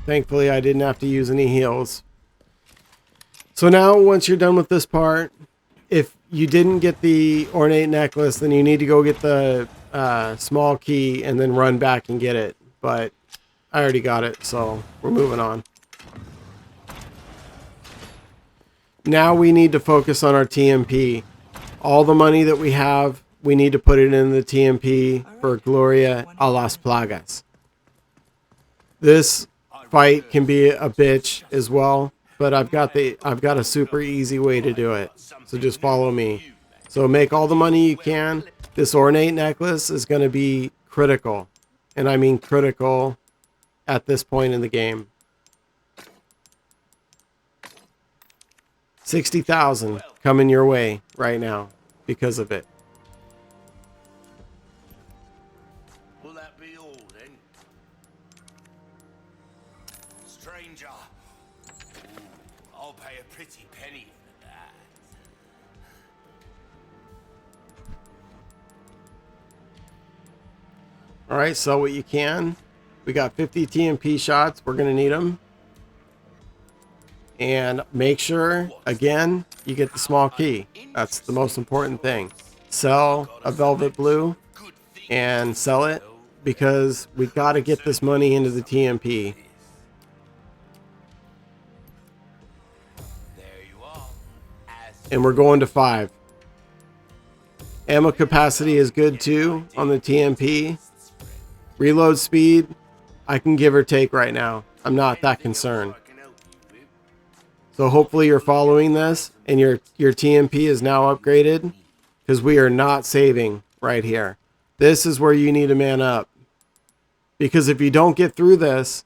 Thankfully, I didn't have to use any heals. So now, once you're done with this part, if you didn't get the ornate necklace, then you need to go get the small key and then run back and get it. But I already got it, so we're moving on. Now we need to focus on our TMP. All the money that we have, we need to put it in the TMP for Gloria A Las Plagas. This fight can be a bitch as well, but I've got a super easy way to do it. So just follow me. So make all the money you can. This ornate necklace is going to be critical, and I mean critical at this point in the game. 60,000 coming your way right now because of it. Will that be all then? Stranger. Ooh, I'll pay a pretty penny for that. All right, sell what you can. We got 50 TMP shots. We're going to need them. And make sure, again, you get the small key. That's the most important thing. Sell a velvet blue and sell it because we got to get this money into the TMP. There you are. And we're going to 5. Ammo capacity is good too on the TMP. Reload speed, I can give or take right now. I'm not that concerned. So hopefully you're following this and your TMP is now upgraded, because we are not saving right here. This is where you need to man up, because if you don't get through this,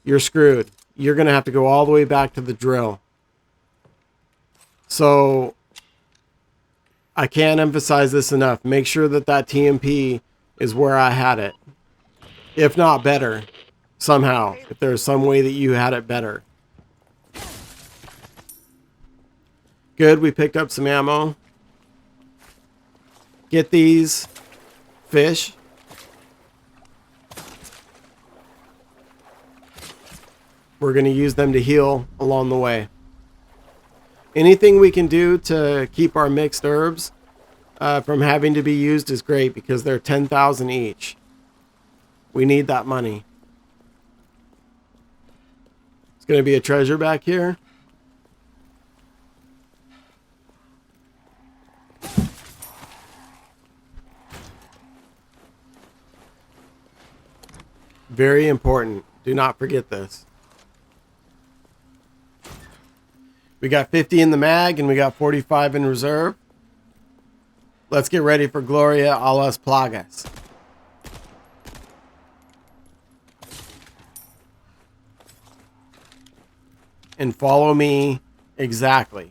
you're screwed. You're going to have to go all the way back to the drill. So I can't emphasize this enough. Make sure that that TMP is where I had it. If not better, somehow. If there's some way that you had it better. Good, we picked up some ammo. Get these fish. We're going to use them to heal along the way. Anything we can do to keep our mixed herbs from having to be used is great, because they're 10,000 each. We need that money. It's going to be a treasure back here. Very important. Do not forget this. We got 50 in the mag and we got 45 in reserve. Let's get ready for Gloria A Las Plagas. And follow me exactly.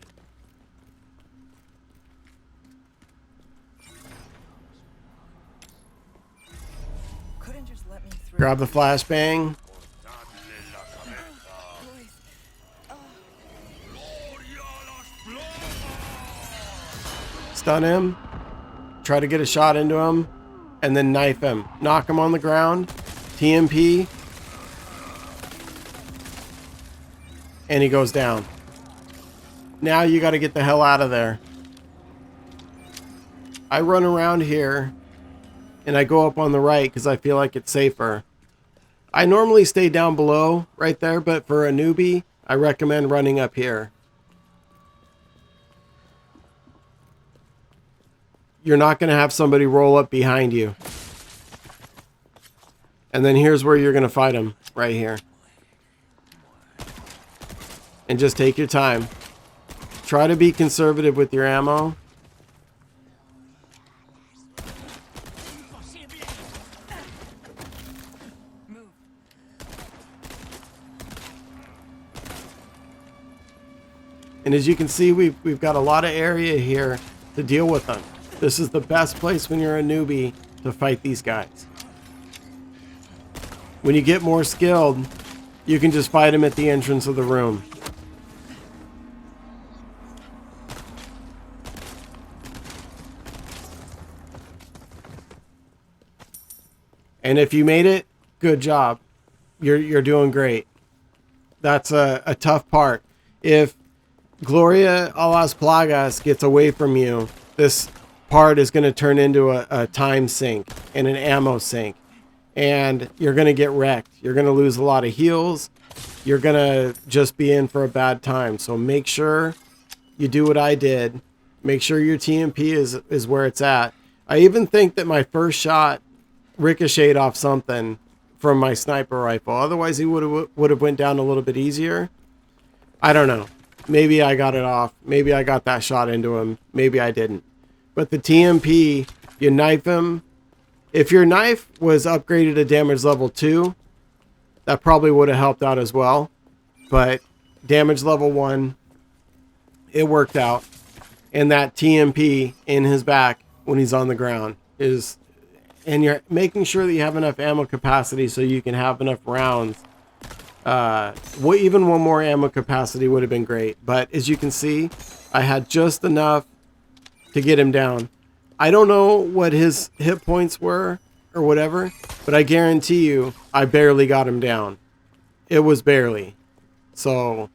Couldn't just let me through. Grab the flashbang. Stun him. Try to get a shot into him. And then knife him. Knock him on the ground. TMP. And he goes down. Now you got to get the hell out of there. I run around here and I go up on the right because I feel like it's safer. I normally stay down below right there, but for a newbie, I recommend running up here. You're not going to have somebody roll up behind you. And then here's where you're going to fight them, right here. And just take your time. Try to be conservative with your ammo. And as you can see, we've got a lot of area here to deal with them. This is the best place when you're a newbie to fight these guys. When you get more skilled, you can just fight them at the entrance of the room. And if you made it, good job. You're doing great. That's a tough part. If Gloria A Las Plagas gets away from you, this part is going to turn into a time sink and an ammo sink. And you're going to get wrecked. You're going to lose a lot of heals. You're going to just be in for a bad time. So make sure you do what I did. Make sure your TMP is where it's at. I even think that my first shot ricocheted off something from my sniper rifle. Otherwise, he would have went down a little bit easier. I don't know. Maybe I got it off. Maybe I got that shot into him. Maybe I didn't. But the TMP, you knife him. If your knife was upgraded to damage level 2, that probably would have helped out as well. But damage level 1, it worked out. And that TMP in his back when he's on the ground is... And you're making sure that you have enough ammo capacity so you can have enough rounds. Even one more ammo capacity would have been great. But as you can see, I had just enough to get him down. I don't know what his hit points were or whatever, but I guarantee you I barely got him down. It was barely. So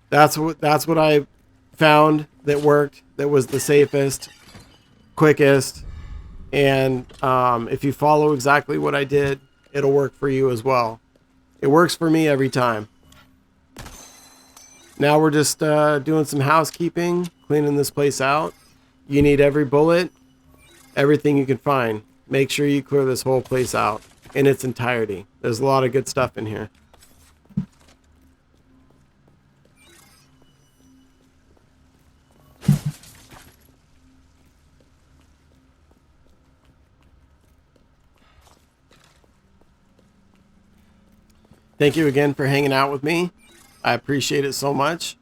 that's what I found that worked, that was the safest, quickest. And if you follow exactly what I did, it'll work for you as well. It works for me every time. Now we're just doing some housekeeping, cleaning this place out. You need every bullet, everything you can find. Make sure you clear this whole place out in its entirety. There's a lot of good stuff in here. Thank you again for hanging out with me. I appreciate it so much.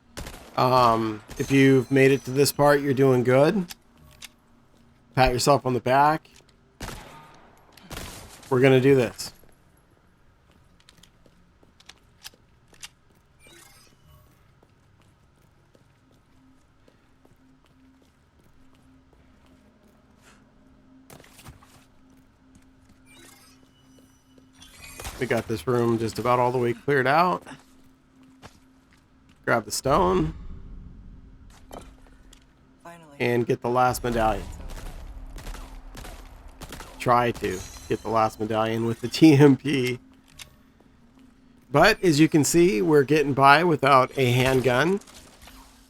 If you've made it to this part, you're doing good. Pat yourself on the back. We're going to do this. We got this room just about all the way cleared out. Grab the stone. Finally. And get the last medallion. Try to get the last medallion with the TMP. But as you can see, we're getting by without a handgun.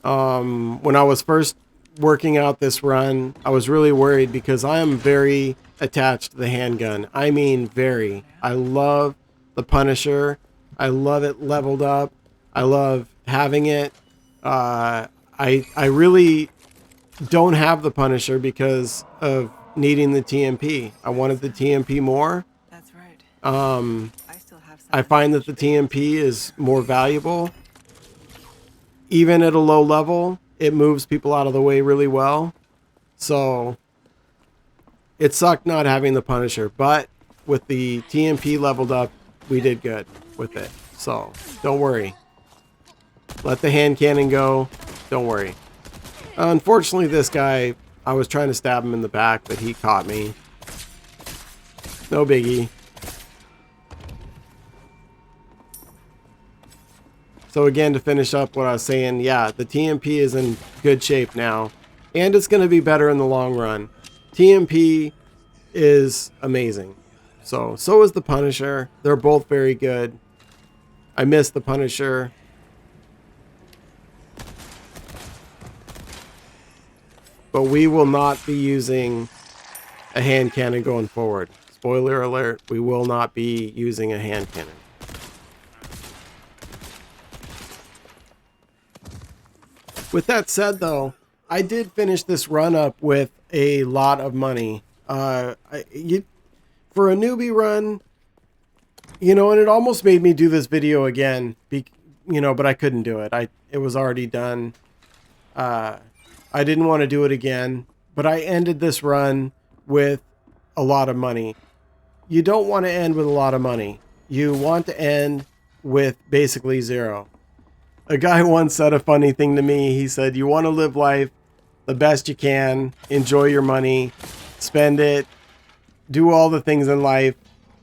When I was first working out this run, I was really worried because I am very attached to the handgun. I mean, very. I love the Punisher. I love it leveled up. I love having it. I really don't have the Punisher because of needing the TMP. I wanted the TMP more. That's right. I still have some. I find that the TMP is more valuable. Even at a low level, it moves people out of the way really well. So it sucked not having the Punisher, but with the TMP leveled up, we did good with it. So don't worry. Let the hand cannon go. Don't worry. Unfortunately, this guy, I was trying to stab him in the back, but he caught me. No biggie. So again, to finish up what I was saying, yeah, the TMP is in good shape now. And it's going to be better in the long run. TMP is amazing. So is the Punisher. They're both very good. I miss the Punisher. But we will not be using a hand cannon going forward. Spoiler alert, we will not be using a hand cannon. With that said, though, I did finish this run up with a lot of money. For a newbie run, you know, and it almost made me do this video again. you know, but I couldn't do it. It was already done. I didn't want to do it again, but I ended this run with a lot of money. You don't want to end with a lot of money. You want to end with basically zero. A guy once said a funny thing to me. He said, you want to live life the best you can, enjoy your money, spend it, do all the things in life,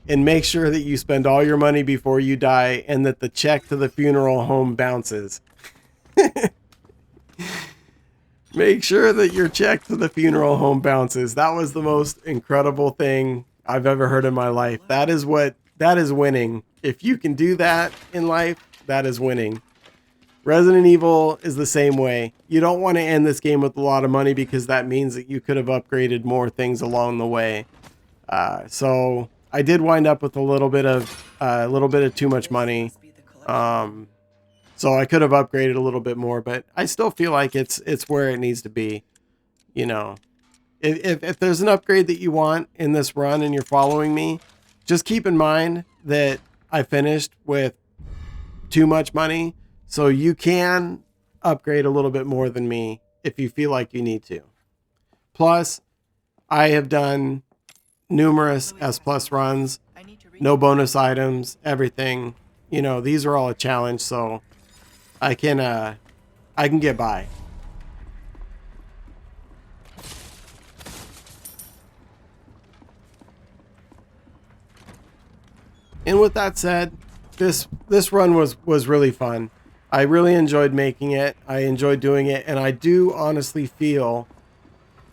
and make sure that you spend all your money before you die and that the check to the funeral home bounces. Make sure that your check to the funeral home bounces. That was the most incredible thing I've ever heard in my life. That is winning. If you can do that in life, that is winning. Resident Evil is the same way. You don't want to end this game with a lot of money because that means that you could have upgraded more things along the way. So I did wind up with a little bit of too much money. So I could have upgraded a little bit more, but I still feel like it's where it needs to be. You know, if there's an upgrade that you want in this run and you're following me, just keep in mind that I finished with too much money. So you can upgrade a little bit more than me if you feel like you need to. Plus, I have done numerous S+ runs, no bonus items, everything. You know, these are all a challenge, so I can get by. And with that said, this run was really fun. I really enjoyed making it. I enjoyed doing it, and I do honestly feel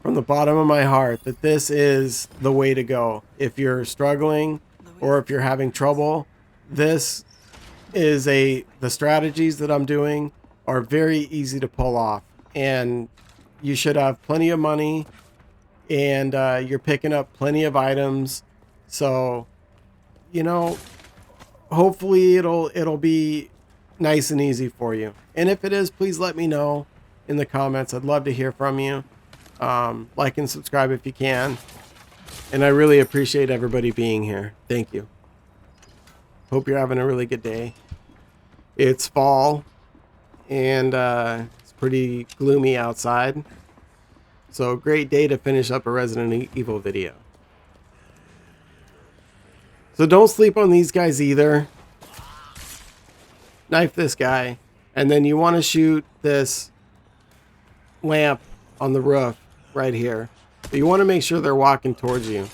from the bottom of my heart that this is the way to go. If you're struggling or if you're having trouble, this is the strategies that I'm doing are very easy to pull off, and you should have plenty of money, and you're picking up plenty of items. So, you know, hopefully it'll be nice and easy for you. And if it is, please let me know in the comments. I'd love to hear from you. Like and subscribe if you can. And I really appreciate everybody being here. Thank you. Hope you're having a really good day. It's fall, and it's pretty gloomy outside. So great day to finish up a Resident Evil video. So don't sleep on these guys either. Knife this guy, and then you want to shoot this lamp on the roof right here. But you want to make sure they're walking towards you.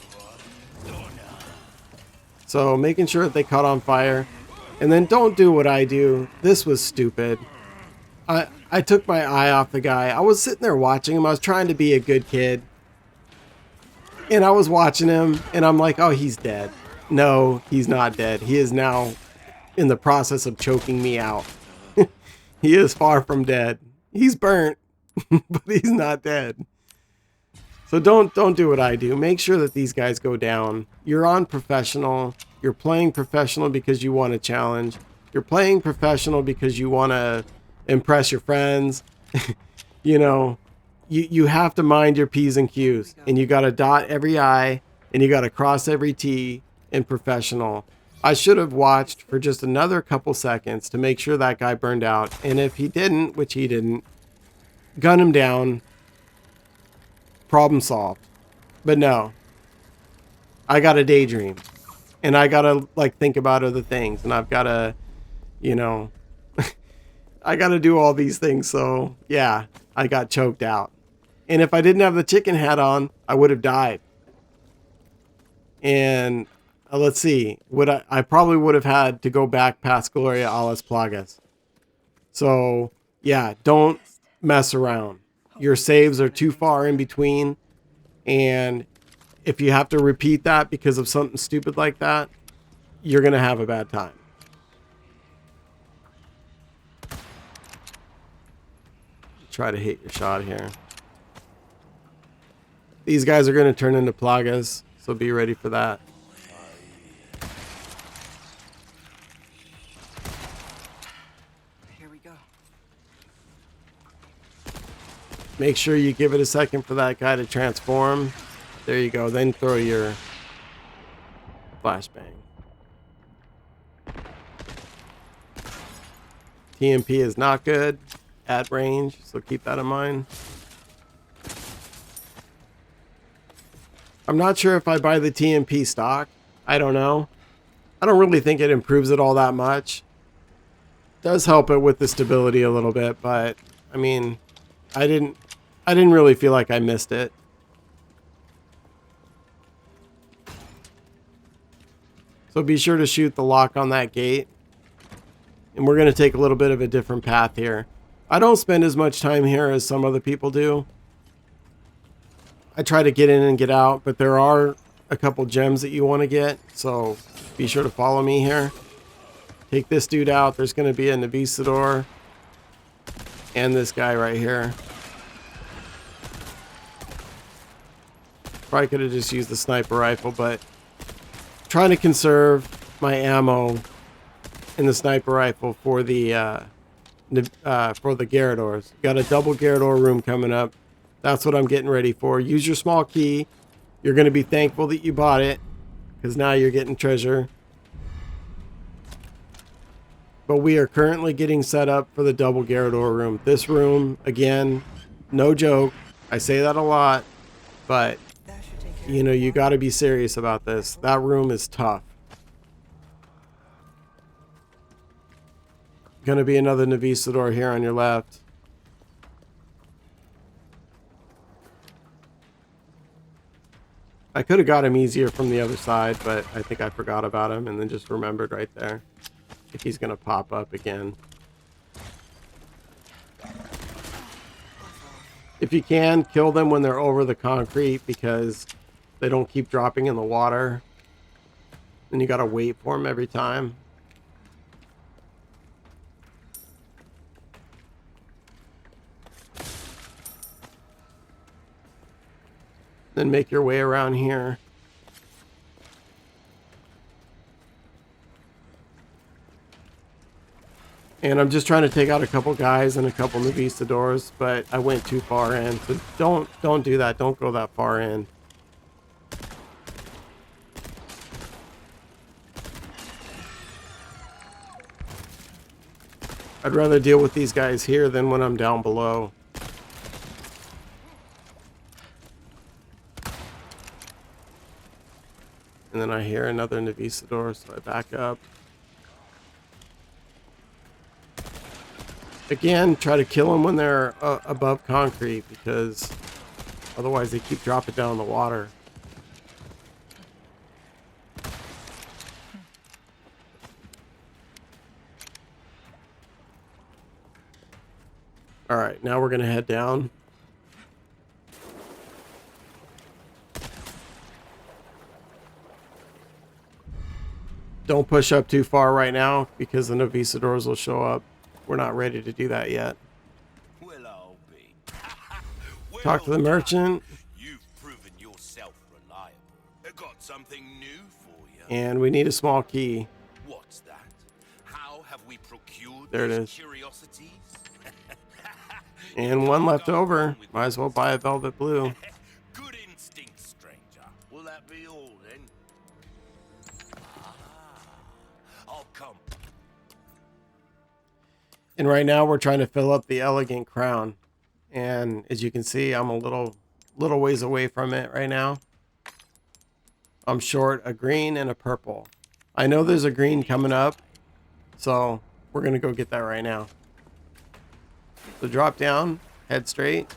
So making sure that they caught on fire. And then don't do what I do. This was stupid. I took my eye off the guy. I was sitting there watching him. I was trying to be a good kid. And I was watching him, and I'm like, oh, he's dead. No, he's not dead. He is now in the process of choking me out. He is far from dead. He's burnt, but he's not dead. So don't do what I do. Make sure that these guys go down. You're on professional. You're playing professional because you want a challenge. You're playing professional because you want to impress your friends. You know, you have to mind your P's and Q's, and you got to dot every I, and you got to cross every T in professional. I should have watched for just another couple seconds to make sure that guy burned out. And if he didn't, which he didn't, gun him down. Problem solved. But no. I got to daydream. And I got to like think about other things. And I've got to, you know, I got to do all these things. So yeah, I got choked out. And if I didn't have the chicken hat on, I would have died. And let's see, I probably would have had to go back past Gloria A Las Plagas. So yeah, don't mess around. Your saves are too far in between, and if you have to repeat that because of something stupid like that, you're gonna have a bad time. Try to hit your shot here. These guys are gonna turn into Plagas, so be ready for that. Make sure you give it a second for that guy to transform. There you go. Then throw your flashbang. TMP is not good at range, so keep that in mind. I'm not sure if I buy the TMP stock. I don't know. I don't really think it improves it all that much. Does help it with the stability a little bit, but I mean, I didn't really feel like I missed it. So be sure to shoot the lock on that gate. And we're going to take a little bit of a different path here. I don't spend as much time here as some other people do. I try to get in and get out, but there are a couple gems that you want to get. So be sure to follow me here. Take this dude out. There's going to be a Navisador and this guy right here. Probably could have just used the sniper rifle, but trying to conserve my ammo in the sniper rifle for the Garridoros. Got a double Garridor room coming up. That's what I'm getting ready for. Use your small key. You're going to be thankful that you bought it, because now you're getting treasure. But we are currently getting set up for the double Garridor room. This room, again, no joke. I say that a lot, but you know, you got to be serious about this. That room is tough. Gonna be another Navisador here on your left. I could have got him easier from the other side, but I think I forgot about him and then just remembered right there. I think he's gonna pop up again. If you can, kill them when they're over the concrete, because they don't keep dropping in the water. And you gotta wait for them every time. Then make your way around here. And I'm just trying to take out a couple guys and a couple Navisadors, but I went too far in. So don't do that. Don't go that far in. I'd rather deal with these guys here than when I'm down below. And then I hear another Navisador, so I back up. Again, try to kill them when they're above concrete, because otherwise they keep dropping down in the water. All right, now we're going to head down. Don't push up too far right now, because the Navisadors will show up. We're not ready to do that yet. Well, I'll be. Talk to the merchant. You've proven yourself reliable. I got something new for you. And we need a small key. What's that? How have we procured There it these is. curiosities? And one left over. Might as well buy a Velvet Blue. Good instinct, stranger. Will that be all then? I'll come. And right now we're trying to fill up the elegant crown. And as you can see, I'm a little ways away from it right now. I'm short a green and a purple. I know there's a green coming up, so we're gonna go get that right now. So drop down, head straight.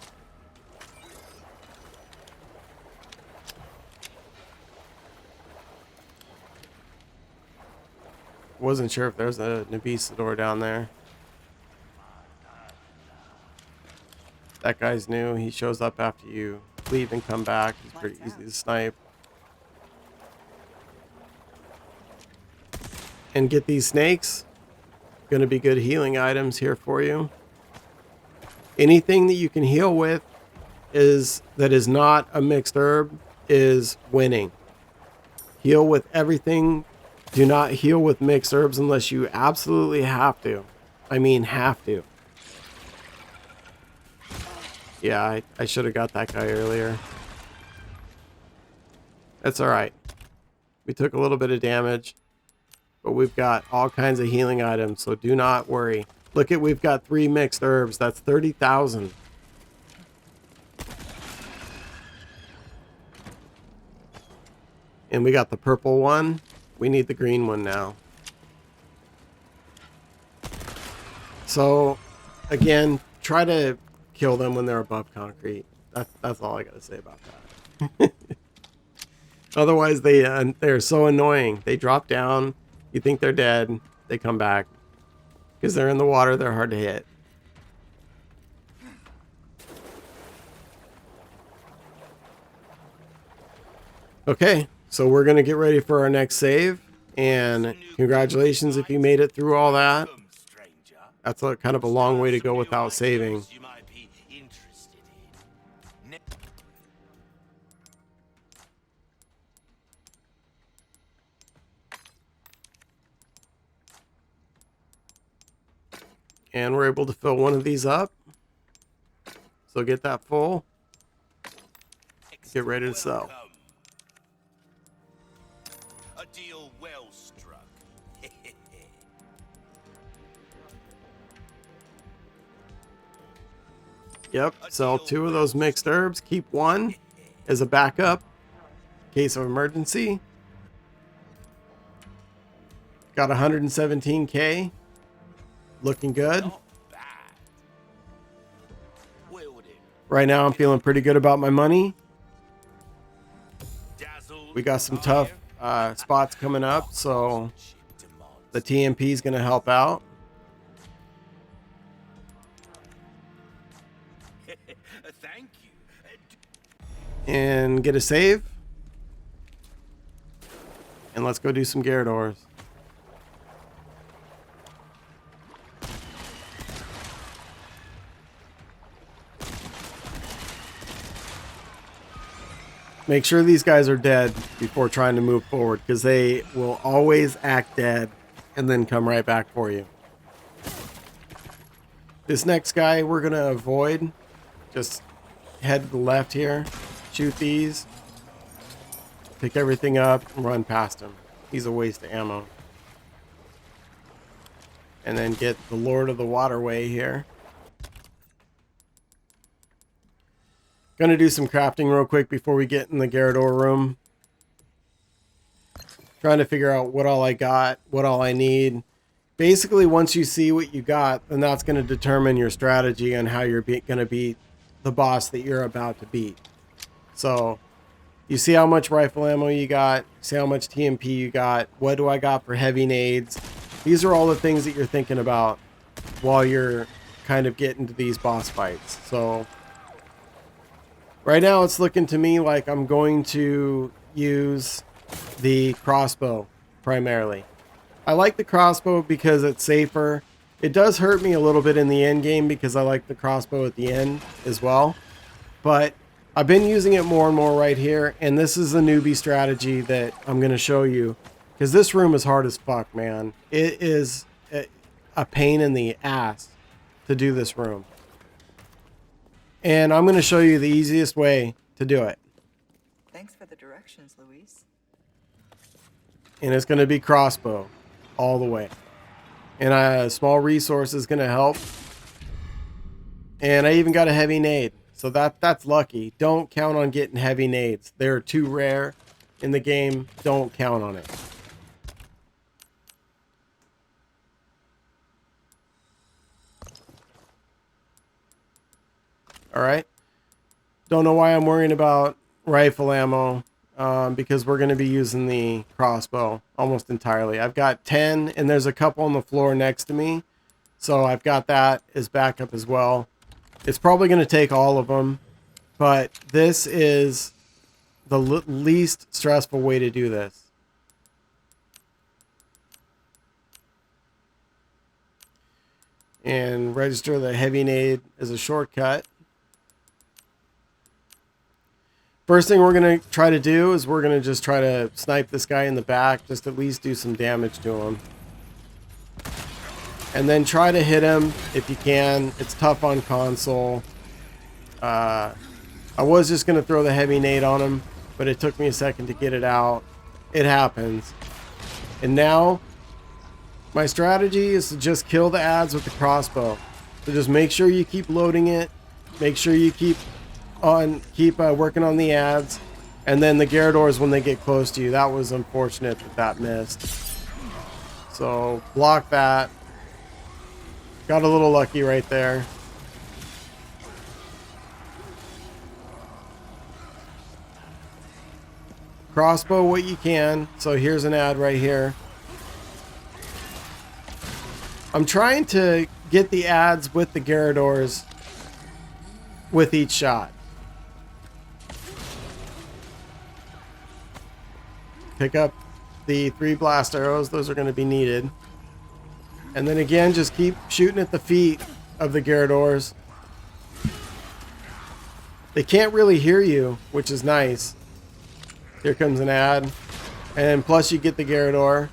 Wasn't sure if there's a Navisador down there. That guy's new. He shows up after you leave and come back. He's pretty easy to snipe. And get these snakes. Gonna be good healing items here for you. Anything that you can heal with that is not a mixed herb is winning. Heal with everything. Do not heal with mixed herbs unless you absolutely have to. I mean have to. Yeah, I should have got that guy earlier. That's alright. We took a little bit of damage, but we've got all kinds of healing items, so do not worry. Look at, we've got 3 mixed herbs. That's 30,000. And we got the purple one. We need the green one now. So, again, try to kill them when they're above concrete. That's all I got to say about that. Otherwise, they're so annoying. They drop down. You think they're dead. They come back. Because they're in the water, they're hard to hit. Okay, so we're going to get ready for our next save. And congratulations if you made it through all that. That's kind of a long way to go without saving. And we're able to fill one of these up. So get that full. Get ready to sell. A deal well struck. Yep, sell 2 of those mixed herbs. Keep 1 as a backup in case of emergency. Got 117K. Looking good. Right now I'm feeling pretty good about my money. We got some tough spots coming up, so the TMP is going to help out. Thank you. And get a save. And let's go do some Garridoros. Make sure these guys are dead before trying to move forward, because they will always act dead and then come right back for you. This next guy we're going to avoid. Just head to the left here. Shoot these. Pick everything up and run past him. He's a waste of ammo. And then get the Lord of the Waterway here. Gonna do some crafting real quick before we get in the Garridor room. Trying to figure out what all I got, what all I need. Basically, once you see what you got, then that's going to determine your strategy on how you're going to beat the boss that you're about to beat. So, you see how much rifle ammo you got, see how much TMP you got, what do I got for heavy nades. These are all the things that you're thinking about while you're kind of getting to these boss fights. So, right now it's looking to me like I'm going to use the crossbow primarily. I like the crossbow because it's safer. It does hurt me a little bit in the end game because I like the crossbow at the end as well. But I've been using it more and more right here, and this is the newbie strategy that I'm going to show you, because this room is hard as fuck, man. It is a pain in the ass to do this room. And I'm going to show you the easiest way to do it. Thanks for the directions, Luis. And it's going to be crossbow all the way. And a small resource is going to help. And I even got a heavy nade. So that's lucky. Don't count on getting heavy nades. They're too rare in the game. Don't count on it. Alright. Don't know why I'm worrying about rifle ammo. Because we're going to be using the crossbow almost entirely. I've got 10, and there's a couple on the floor next to me. So I've got that as backup as well. It's probably going to take all of them. But this is the least stressful way to do this. And register the heavy nade as a shortcut. First thing we're going to try to do is we're going to just try to snipe this guy in the back. Just at least do some damage to him. And then try to hit him if you can. It's tough on console. I was just going to throw the heavy nade on him, but it took me a second to get it out. It happens. And now My strategy is to just kill the ads with the crossbow. So just make sure you keep loading it. Make sure you keep working on the ads. And then the Garridoros when they get close to you. That was unfortunate that missed. So block that. Got a little lucky right there. Crossbow what you can. So here's an ad right here. I'm trying to get the ads with the Garridoros with each shot. Pick up the 3 blast arrows. Those are going to be needed. And then again, just keep shooting at the feet of the Garridoros. They can't really hear you, which is nice. Here comes an ad. And plus you get the Garridoros.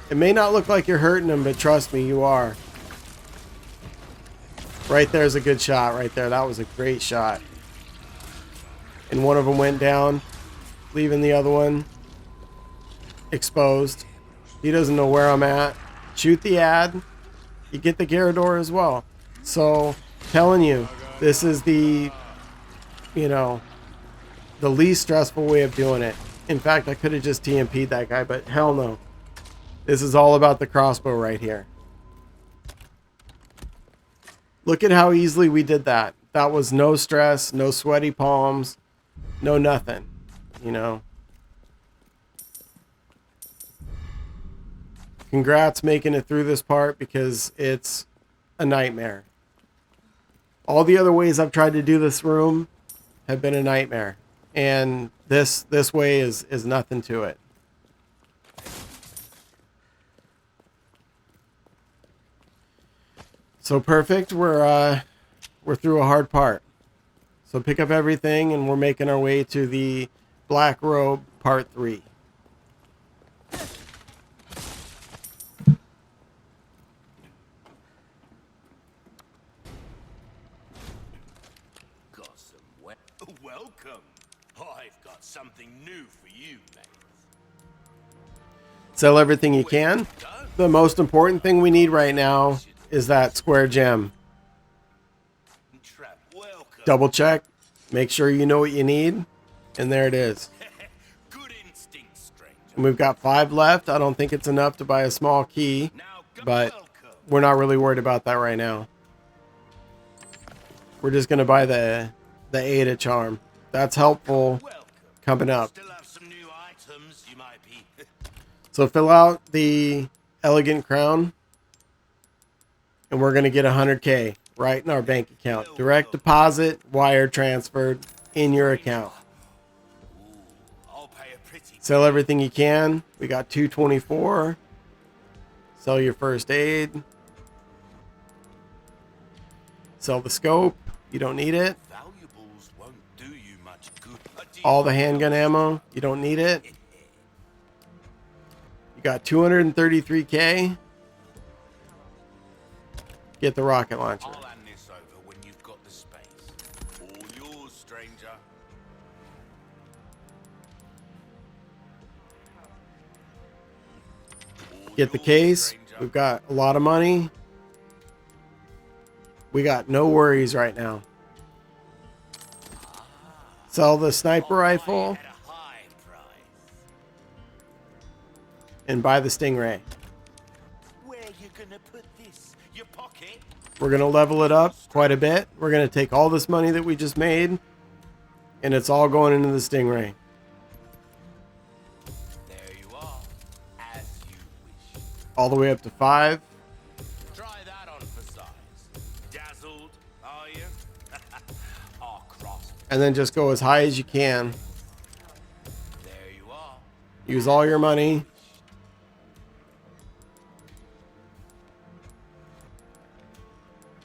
It may not look like you're hurting them, but trust me, you are. Right there's a good shot right there. That was a great shot. And one of them went down, leaving the other one exposed. He doesn't know where I'm at. Shoot the ad. You get the Garridoros as well. So, telling you, this is the, you know, the least stressful way of doing it. In fact, I could have just TMP'd that guy, but hell no. This is all about the crossbow right here. Look at how easily we did that. That was no stress, no sweaty palms, no nothing, you know. Congrats making it through this part because it's a nightmare. All the other ways I've tried to do this room have been a nightmare. And this way is nothing to it. So perfect, we're through a hard part. So pick up everything and we're making our way to the Black Robe Part 3. Got some welcome. I've got something new for you, mate. Sell everything you can. The most important thing we need right now is that square gem. Double check, make sure you know what you need, and there it is. Good instinct, stranger. And we've got 5 left. I don't think it's enough to buy a small key, but we're not really worried about that right now. We're just gonna buy the Ada charm. That's helpful coming up. Still have some new items you might be. So fill out the elegant crown, and we're gonna get 100K right in our bank account. Direct deposit, wire transferred in your account. I'll pay a pretty. Sell everything you can. We got 224. Sell your first aid. Sell the scope. You don't need it. Valuables won't do you much good. All the handgun ammo. You don't need it. You got 233K. Get the rocket launcher. I'll hand this over when you've got the space. All yours, stranger. Get the case. We've got a lot of money. We got no worries right now. Sell the sniper rifle At a high price. and buy the Stingray. Where you gonna put this? Your pocket? We're going to level it up quite a bit. We're going to take all this money that we just made, and it's all going into the Stingray. There you are. As you wish. All the way up to 5. Try that on for size. Dazzled, are you? Our cross. And then just go as high as you can. There you are. Use all your money.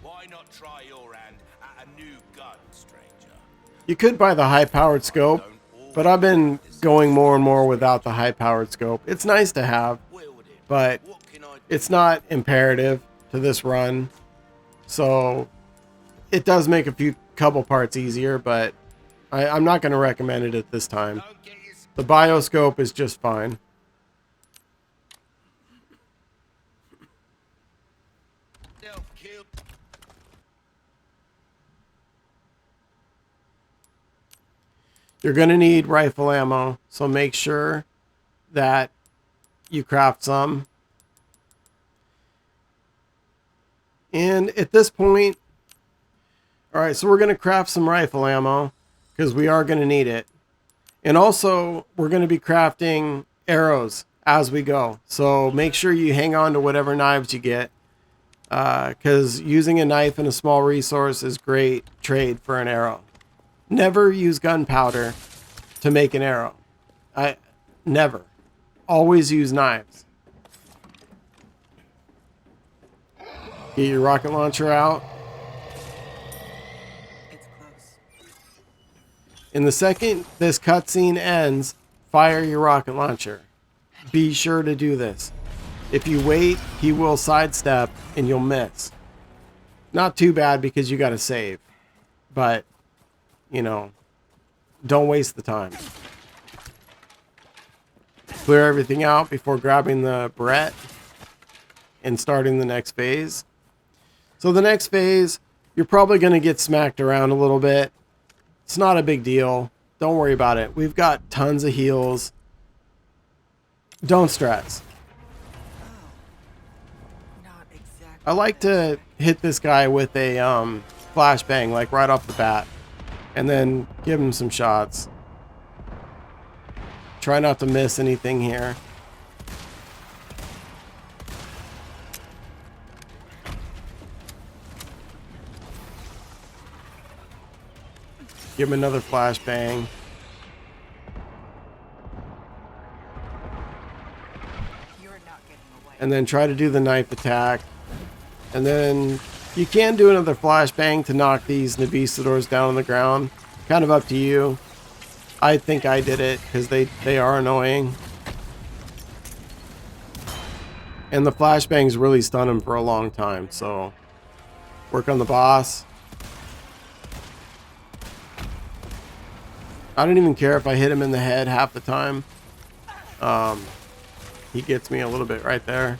Why not try your hand at a new gun, stranger? You could buy the high-powered scope, but I've been going more and more without the high-powered scope. It's nice to have, Wield it. but What can I do? it's not imperative to this run. So it does make a couple parts easier, but I'm not going to recommend it at this time. Don't get your The bioscope is just fine. You're going to need rifle ammo, so make sure that you craft some. And at this point, all right, so we're going to craft some rifle ammo because we are going to need it. And also, we're going to be crafting arrows as we go. So make sure you hang on to whatever knives you get, because using a knife and a small resource is great trade for an arrow. Never use gunpowder to make an arrow. Never. Always use knives. Get your rocket launcher out. It's close. In the second this cutscene ends, fire your rocket launcher. Be sure to do this. If you wait, he will sidestep and you'll miss. Not too bad because you got to save. But, you know, don't waste the time. Clear everything out before grabbing the Brett and starting the next phase. So the next phase, you're probably going to get smacked around a little bit. It's not a big deal. Don't worry about it. We've got tons of heals. Don't stress. Not exactly. I like to hit this guy with a flashbang, like right off the bat, and then give him some shots. Try not to miss anything here. Give him another flashbang. You're not getting away. And then try to do the knife attack. And then you can do another flashbang to knock these Newbies down on the ground. Kind of up to you. I think I did it because they are annoying. And the flashbangs really stun him for a long time. So work on the boss. I don't even care if I hit him in the head half the time. He gets me a little bit right there.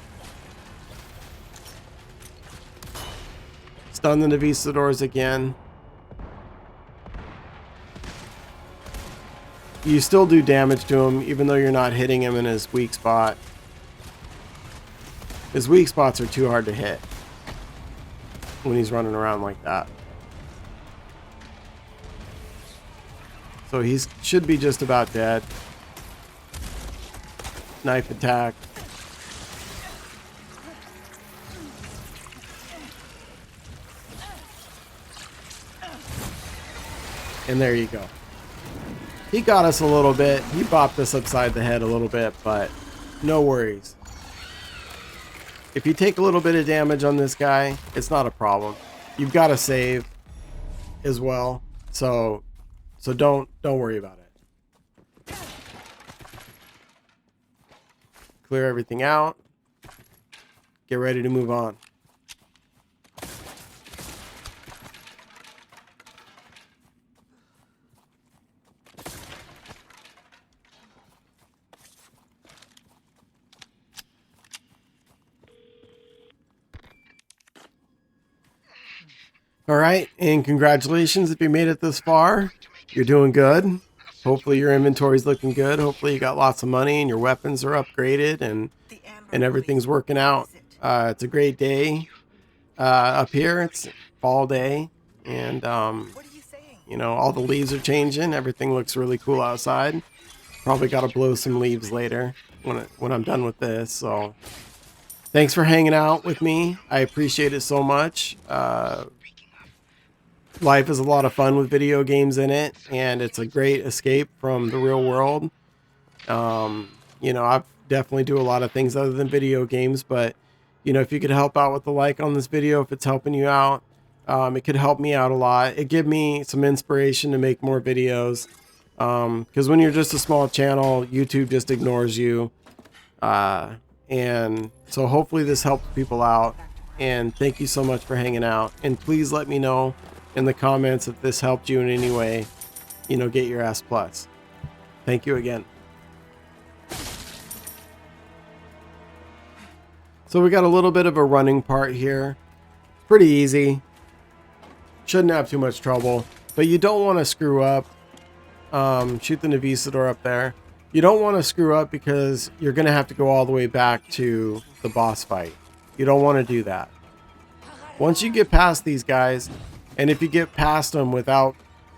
Stun the Newbies again. You still do damage to him even though you're not hitting him in his weak spot. His weak spots are too hard to hit when he's running around like that. So he should be just about dead. Knife attack. And there you go. He got us a little bit. He bopped us upside the head a little bit, but no worries. If you take a little bit of damage on this guy, it's not a problem. You've got to save as well. So don't worry about it. Clear everything out. Get ready to move on. All right, and congratulations if you made it this far. You're doing good. Hopefully your inventory's looking good. Hopefully you got lots of money and your weapons are upgraded and everything's working out. It's a great day up here. It's fall day, and you know, all the leaves are changing. Everything looks really cool outside. Probably got to blow some leaves later when I'm done with this. So thanks for hanging out with me. I appreciate it so much. Life is a lot of fun with video games in it, and it's a great escape from the real world. You know, I definitely do a lot of things other than video games, but you know, if you could help out with the like on this video, if it's helping you out, it could help me out a lot. It give me some inspiration to make more videos, because when you're just a small channel, YouTube just ignores you. And so hopefully this helps people out, and thank you so much for hanging out, and please let me know in the comments if this helped you in any way. You know, get your S+. Thank you again. So we got a little bit of a running part here. Pretty easy. Shouldn't have too much trouble, but you don't want to screw up. shoot the Navisador up there. You don't want to screw up because you're going to have to go all the way back to the boss fight. You don't want to do that. Once you get past these guys, and if you get past them without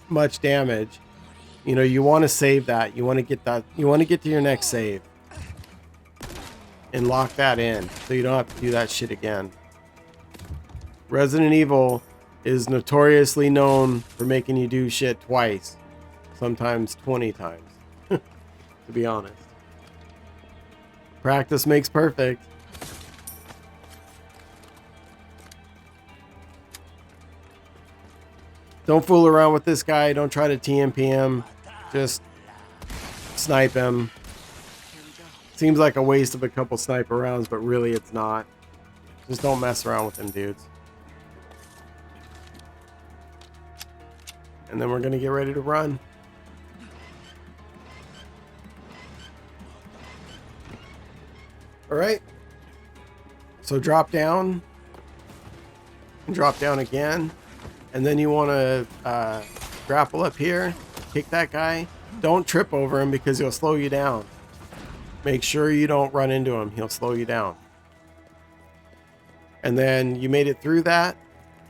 much damage, you know, you want to save that. You want to get that. You want to get to your next save and lock that in so you don't have to do that shit again. Resident Evil is notoriously known for making you do shit twice, sometimes 20 times, to be honest. Practice makes perfect. Don't fool around with this guy. Don't try to TMP him. Just snipe him. Seems like a waste of a couple sniper rounds, but really it's not. Just don't mess around with them dudes. And then we're going to get ready to run. Alright. So drop down. And drop down again. And then you want to grapple up here. Kick that guy. Don't trip over him because he'll slow you down. Make sure you don't run into him. He'll slow you down. And then you made it through that.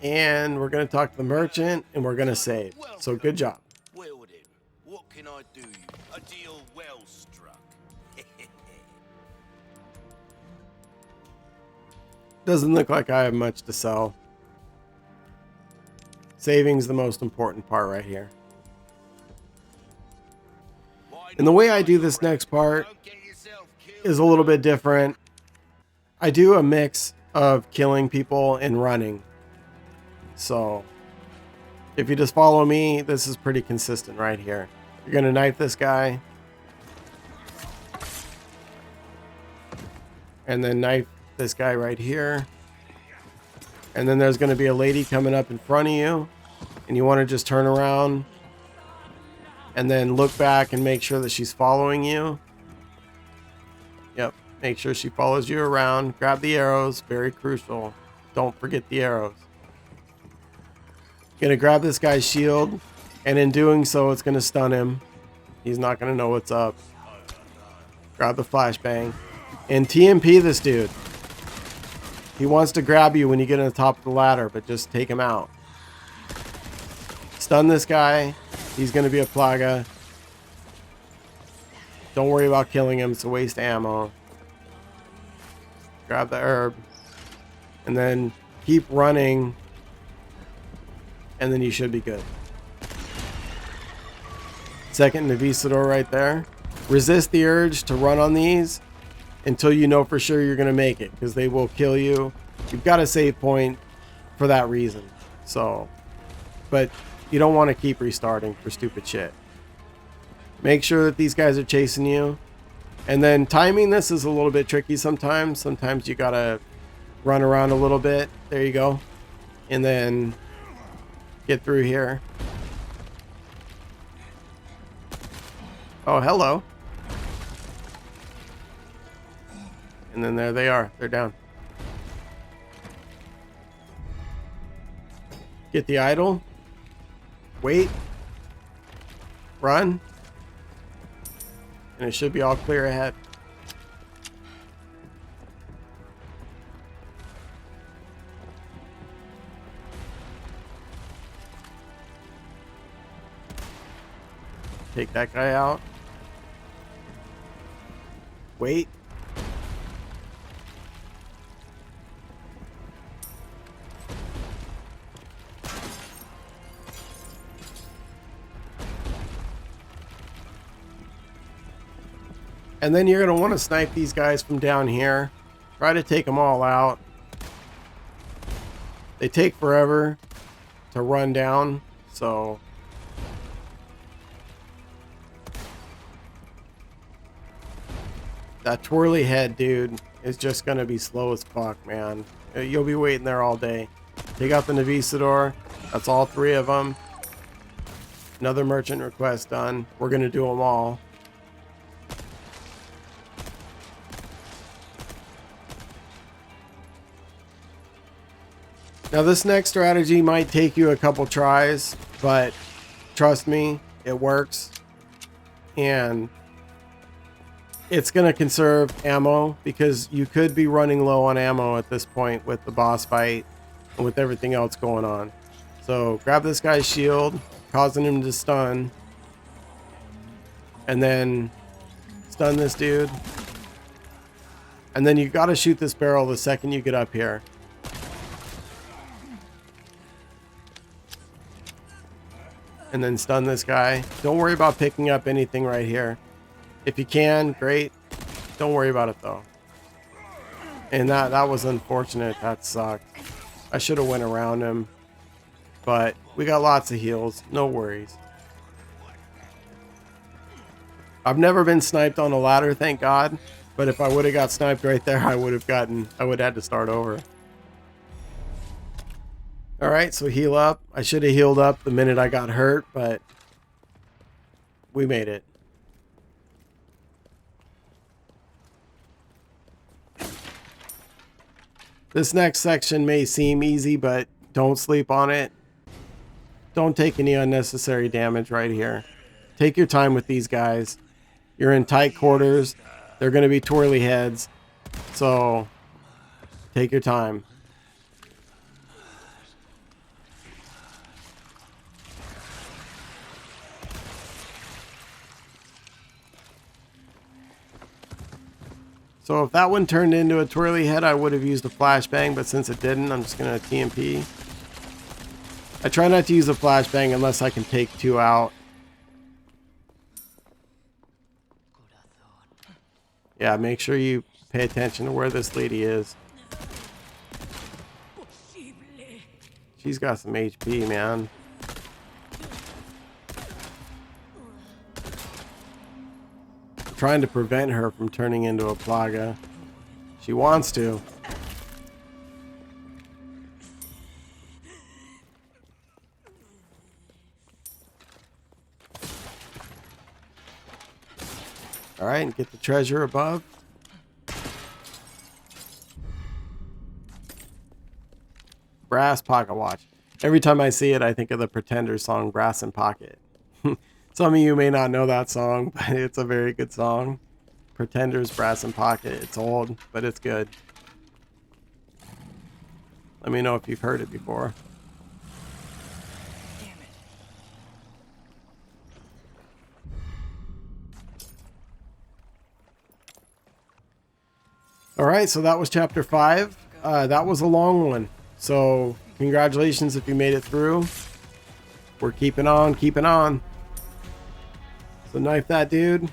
And we're going to talk to the merchant. And we're going to save. So good job. Well then, what can I do you? A deal well struck. Doesn't look like I have much to sell. Saving's the most important part right here. And the way I do this next part is a little bit different. I do a mix of killing people and running. So if you just follow me, this is pretty consistent right here. You're going to knife this guy. And then knife this guy right here. And then there's going to be a lady coming up in front of you. And you want to just turn around. And then look back and make sure that she's following you. Yep. Make sure she follows you around. Grab the arrows. Very crucial. Don't forget the arrows. Going to grab this guy's shield. And in doing so, it's going to stun him. He's not going to know what's up. Grab the flashbang. And TMP this dude. He wants to grab you when you get on the top of the ladder, but just take him out. Stun this guy. He's going to be a plaga. Don't worry about killing him. It's a waste of ammo. Grab the herb. And then keep running. And then you should be good. Second Navisador right there. Resist the urge to run on these until you know for sure you're going to make it, because they will kill you. You've got a save point for that reason. So, but you don't want to keep restarting for stupid shit. Make sure that these guys are chasing you. And then timing this is a little bit tricky sometimes. Sometimes you got to run around a little bit. There you go. And then get through here. Oh, hello. And then there they are. They're down. Get the idol. Wait. Run. And it should be all clear ahead. Take that guy out. Wait. And then you're going to want to snipe these guys from down here. Try to take them all out. They take forever to run down, so that twirly head dude is just going to be slow as fuck, man. You'll be waiting there all day. Take out the Navisador. That's all three of them. Another merchant request done. We're going to do them all. Now this next strategy might take you a couple tries, but trust me, it works. and it's going to conserve ammo because you could be running low on ammo at this point with the boss fight and with everything else going on. So grab this guy's shield, causing him to stun, and then stun this dude. And then you got to shoot this barrel the second you get up here. And then stun this guy. Don't worry about picking up anything right here. If you can, great. Don't worry about it though. And that was unfortunate. That sucked. I should have went around him. But we got lots of heals. No worries. I've never been sniped on a ladder, thank God. But if I would have got sniped right there, I would have had to start over. Alright, so heal up. I should have healed up the minute I got hurt, but we made it. This next section may seem easy, but don't sleep on it. Don't take any unnecessary damage right here. Take your time with these guys. You're in tight quarters. They're going to be twirly heads. So take your time. So if that one turned into a twirly head, I would have used a flashbang, but since it didn't, I'm just going to TMP. I try not to use a flashbang unless I can take two out. Yeah, make sure you pay attention to where this lady is. She's got some HP, man. Trying to prevent her from turning into a plaga. She wants to. Alright, and get the treasure above. Brass pocket watch. Every time I see it, I think of the Pretenders song, Brass in Pocket. Some of you may not know that song, but it's a very good song. Pretenders, Brass in Pocket. It's old, but it's good. Let me know if you've heard it before. Damn it. Alright, so that was chapter 5. That was a long one. So, congratulations if you made it through. We're keeping on, keeping on. So knife that dude.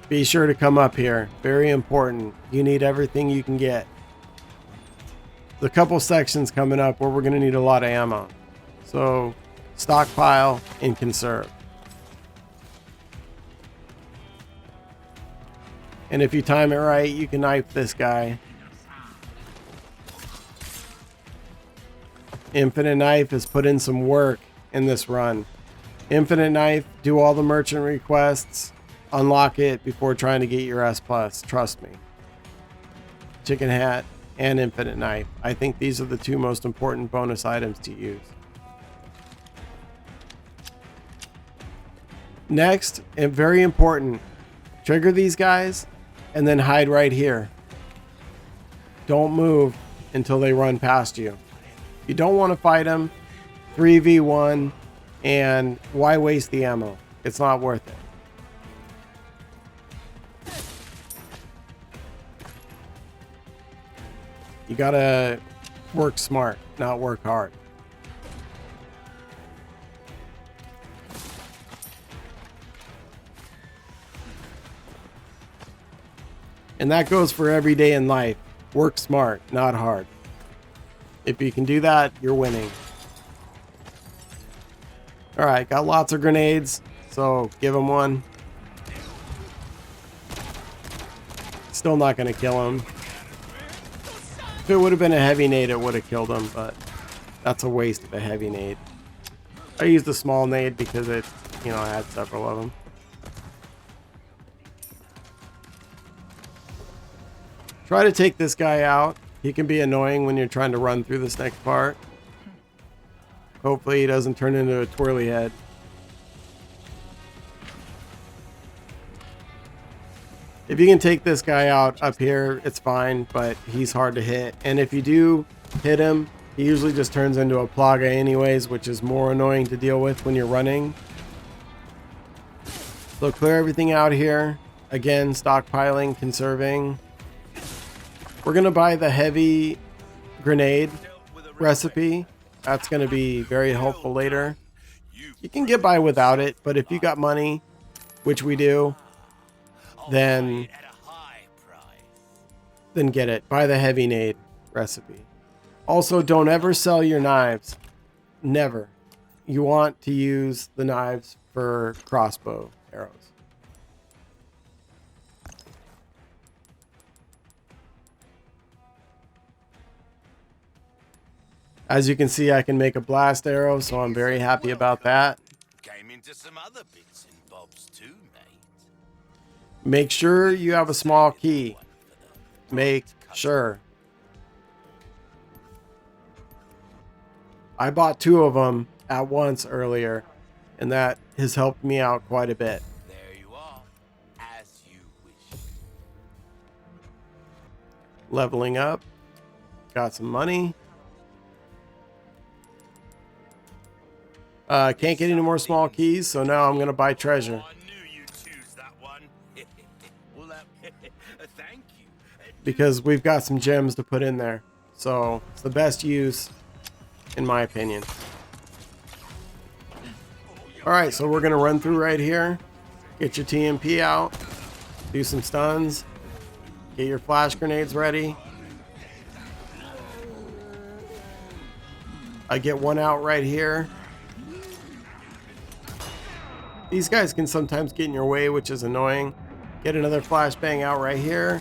Be sure to come up here. Very important. You need everything you can get. There's a couple sections coming up where we're going to need a lot of ammo. So stockpile and conserve. And if you time it right, you can knife this guy. Infinite Knife has put in some work in this run. Infinite Knife, do all the merchant requests, unlock it before trying to get your S+. Trust me. Chicken Hat and Infinite Knife. I think these are the two most important bonus items to use. Next, and very important, trigger these guys and then hide right here. Don't move until they run past you. You don't want to fight them. 3v1, and why waste the ammo? It's not worth it. You gotta work smart, not work hard. And that goes for every day in life. Work smart, not hard. If you can do that, you're winning. Alright, got lots of grenades, so give him one. Still not going to kill him. If it would have been a heavy nade, it would have killed him, but that's a waste of a heavy nade. I used a small nade because it, I had several of them. Try to take this guy out. He can be annoying when you're trying to run through this next part. Hopefully he doesn't turn into a twirly head. If you can take this guy out up here, it's fine, but he's hard to hit. And if you do hit him, he usually just turns into a plaga anyways, which is more annoying to deal with when you're running. So clear everything out here. Again, stockpiling, conserving. We're going to buy the heavy grenade recipe. That's going to be very helpful later. You can get by without it, but if you got money, which we do, then get it. Buy the heavy nade recipe. Also, don't ever sell your knives. Never. You want to use the knives for crossbow arrows. As you can see, I can make a blast arrow, so I'm very happy about that. Came into some other bits and bobs too, mate. Make sure you have a small key. Make sure. I bought 2 of them at once earlier, and that has helped me out quite a bit. There you are, as you wish. Leveling up. Got some money. Can't get any more small keys, so now I'm going to buy treasure. I knew you'd choose that one. Well, thank you. Because we've got some gems to put in there. So it's the best use, in my opinion. Alright, so we're going to run through right here. Get your TMP out. Do some stuns. Get your flash grenades ready. I get one out right here. These guys can sometimes get in your way, which is annoying. Get another flashbang out right here.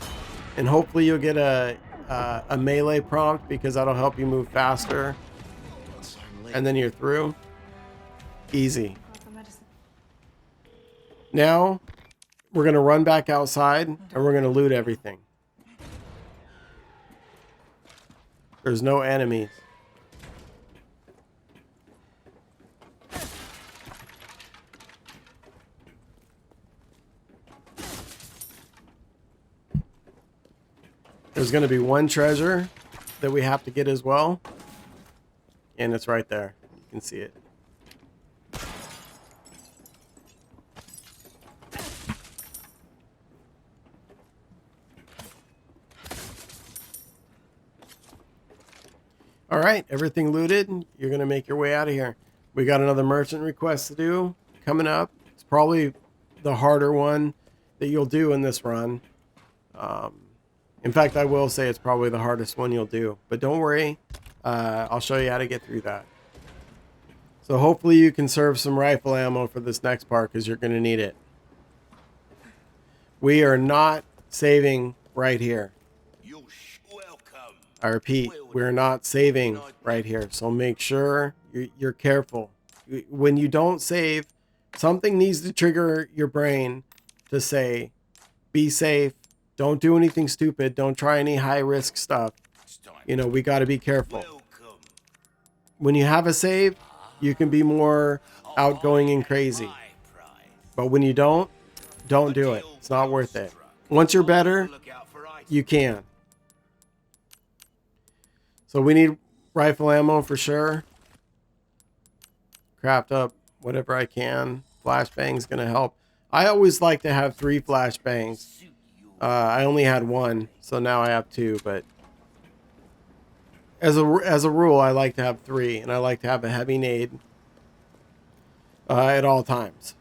And hopefully you'll get a melee prompt, because that'll help you move faster. And then you're through. Easy. Now, we're going to run back outside and we're going to loot everything. There's no enemies. There's going to be one treasure that we have to get as well. And it's right there. You can see it. All right, everything looted. You're going to make your way out of here. We got another merchant request to do coming up. It's probably the harder one that you'll do in this run. In fact, I will say it's probably the hardest one you'll do. But don't worry. I'll show you how to get through that. So hopefully you conserve some rifle ammo for this next part, because you're going to need it. We are not saving right here. You're welcome. I repeat, we're not saving right here. So make sure you're careful. When you don't save, something needs to trigger your brain to say, be safe. Don't do anything stupid. Don't try any high risk stuff. You know, we got to be careful. When you have a save, you can be more outgoing and crazy. But when you don't do it. It's not worth it. Once you're better, you can. So we need rifle ammo for sure. Craft up whatever I can. Flashbang's going to help. I always like to have 3 flashbangs. I only had 1, so now I have 2, but as a rule, I like to have 3, and I like to have a heavy nade at all times.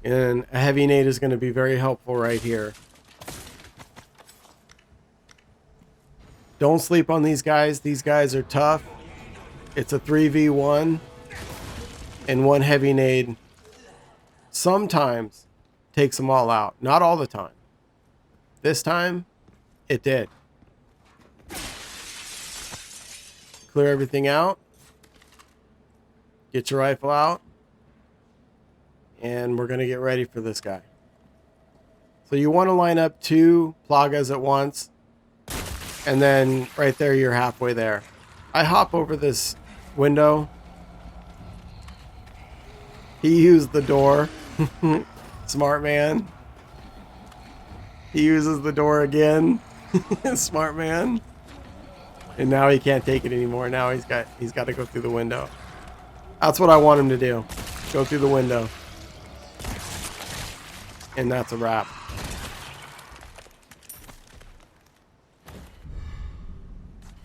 And a heavy nade is going to be very helpful right here. Don't sleep on these guys. These guys are tough. It's a 3v1, and 1 heavy nade sometimes takes them all out. Not all the time. This time, it did. Clear everything out. Get your rifle out. And we're going to get ready for this guy. So you want to line up 2 plagas at once. And then right there, you're halfway there. I hop over this window. He used the door. Smart man. He uses the door again. Smart man. And now he can't take it anymore. Now he's got to go through the window. That's what I want him to do. Go through the window. And that's a wrap.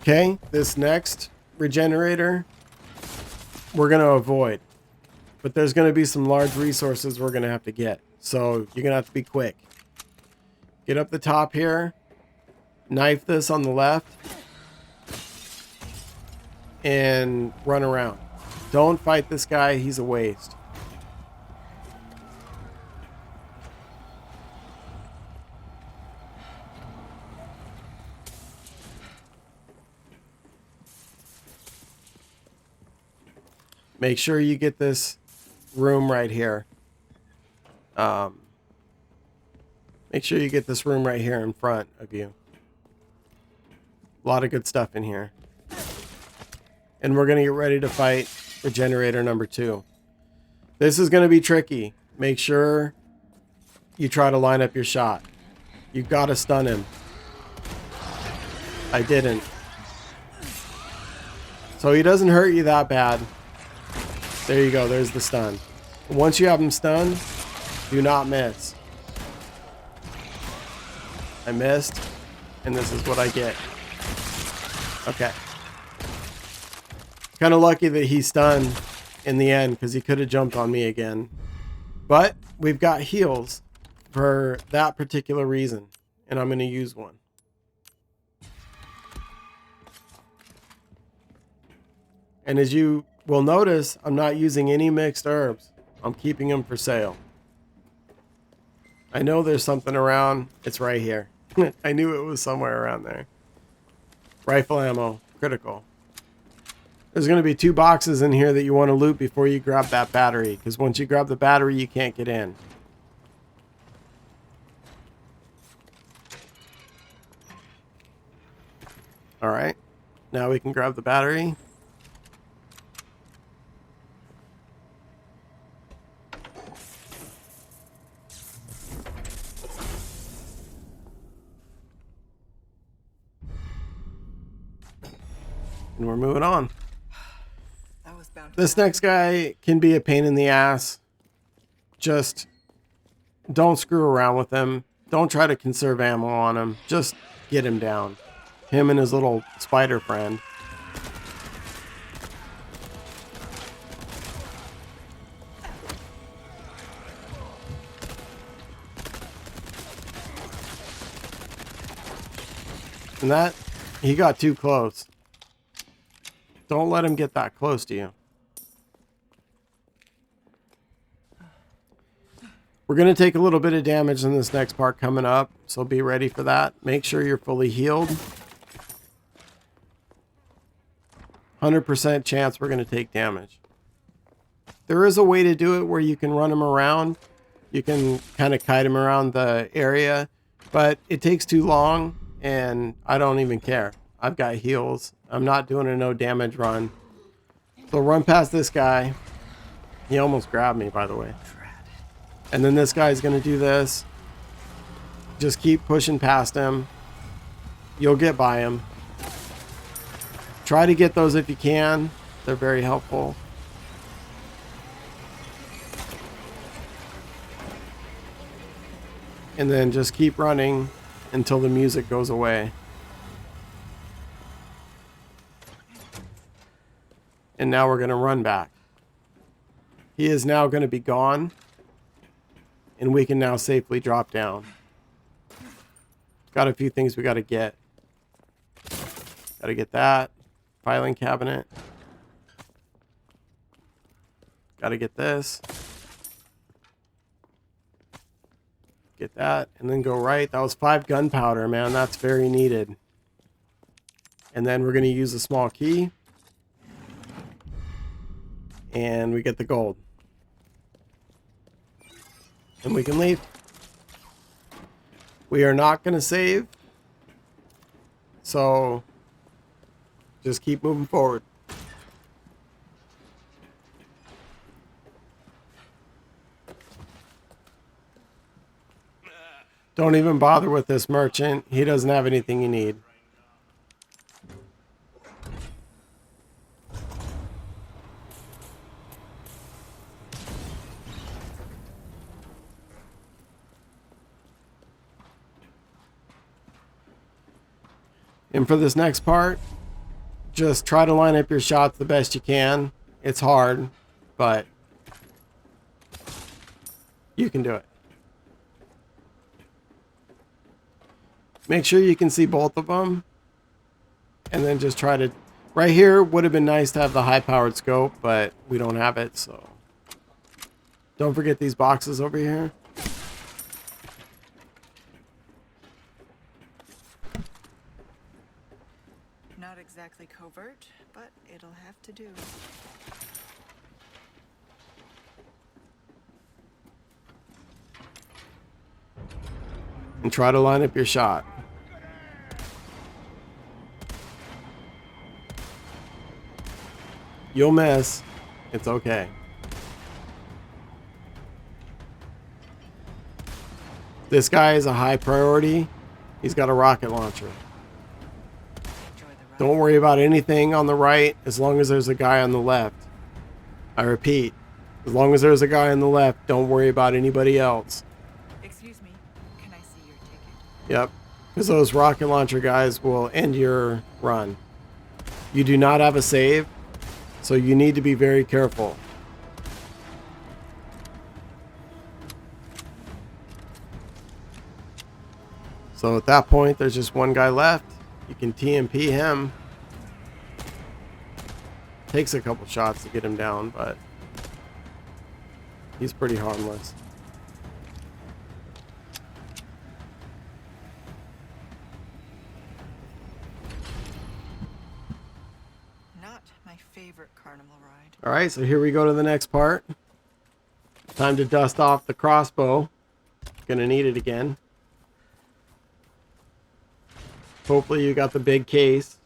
Okay, this next regenerator we're going to avoid. But there's going to be some large resources we're going to have to get. So you're going to have to be quick. Get up the top here. Knife this on the left. And run around. Don't fight this guy. He's a waste. Make sure you get this room right here. Make sure you get this room right here in front of you. A lot of good stuff in here. And we're going to get ready to fight regenerator number 2. This is going to be tricky. Make sure you try to line up your shot. You've got to stun him. I didn't. So he doesn't hurt you that bad. There you go. There's the stun. Once you have him stunned, do not miss. I missed, and this is what I get. Okay. Kind of lucky that he stunned in the end, because he could have jumped on me again. But we've got heals for that particular reason, and I'm going to use one. And as you will notice, I'm not using any mixed herbs. I'm keeping them for sale. I know there's something around. It's right here. I knew it was somewhere around there. Rifle ammo, critical. There's going to be 2 boxes in here that you want to loot before you grab that battery, because once you grab the battery, you can't get in. All right. Now we can grab the battery. And we're moving on. That was bound to This next guy can be a pain in the ass. Just don't screw around with him. Don't try to conserve ammo on him. Just get him down. Him and his little spider friend. And that, he got too close. Don't let him get that close to you. We're going to take a little bit of damage in this next part coming up, so be ready for that. Make sure you're fully healed. 100% chance we're going to take damage. There is a way to do it where you can run him around. You can kind of kite him around the area, but it takes too long, and I don't even care. I've got heals. I'm not doing a no damage run. So run past this guy. He almost grabbed me, by the way. And then this guy's going to do this. Just keep pushing past him. You'll get by him. Try to get those if you can. They're very helpful. And then just keep running until the music goes away. And now we're going to run back. He is now going to be gone. And we can now safely drop down. Got a few things we got to get. Got to get that. Filing cabinet. Got to get this. Get that. And then go right. That was 5 gunpowder, man. That's very needed. And then we're going to use a small key. And we get the gold. And we can leave. We are not going to save. So just keep moving forward. Don't even bother with this merchant. He doesn't have anything you need. And for this next part, just try to line up your shots the best you can. It's hard, but you can do it. Make sure you can see both of them. And then just try to... Right here would have been nice to have the high-powered scope, but we don't have it, so... Don't forget these boxes over here. Not exactly covert, but it'll have to do. And try to line up your shot. You'll miss. It's okay. This guy is a high priority. He's got a rocket launcher. Don't worry about anything on the right as long as there's a guy on the left. I repeat, as long as there's a guy on the left, don't worry about anybody else. Excuse me, can I see your ticket? Yep, because those rocket launcher guys will end your run. You do not have a save, so you need to be very careful. So at that point, there's just one guy left. You can TMP him. Takes a couple shots to get him down, but he's pretty harmless. Not my favorite carnival ride. All right, so here we go to the next part. Time to dust off the crossbow. Gonna need it again. Hopefully you got the big case.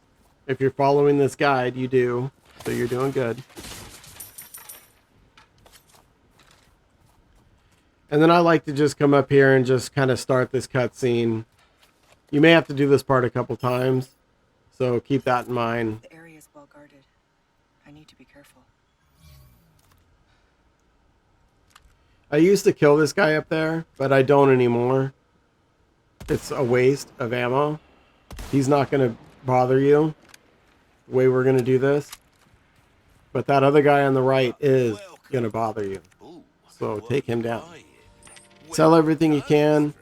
If you're following this guide, you do. So you're doing good. And then I like to just come up here and just kind of start this cutscene. You may have to do this part a couple times, so keep that in mind. The area is well guarded. I need to be careful. I used to kill this guy up there, but I don't anymore. It's a waste of ammo. He's not going to bother you the way we're going to do this. But that other guy on the right is going to bother you. So take him down. Sell everything you can.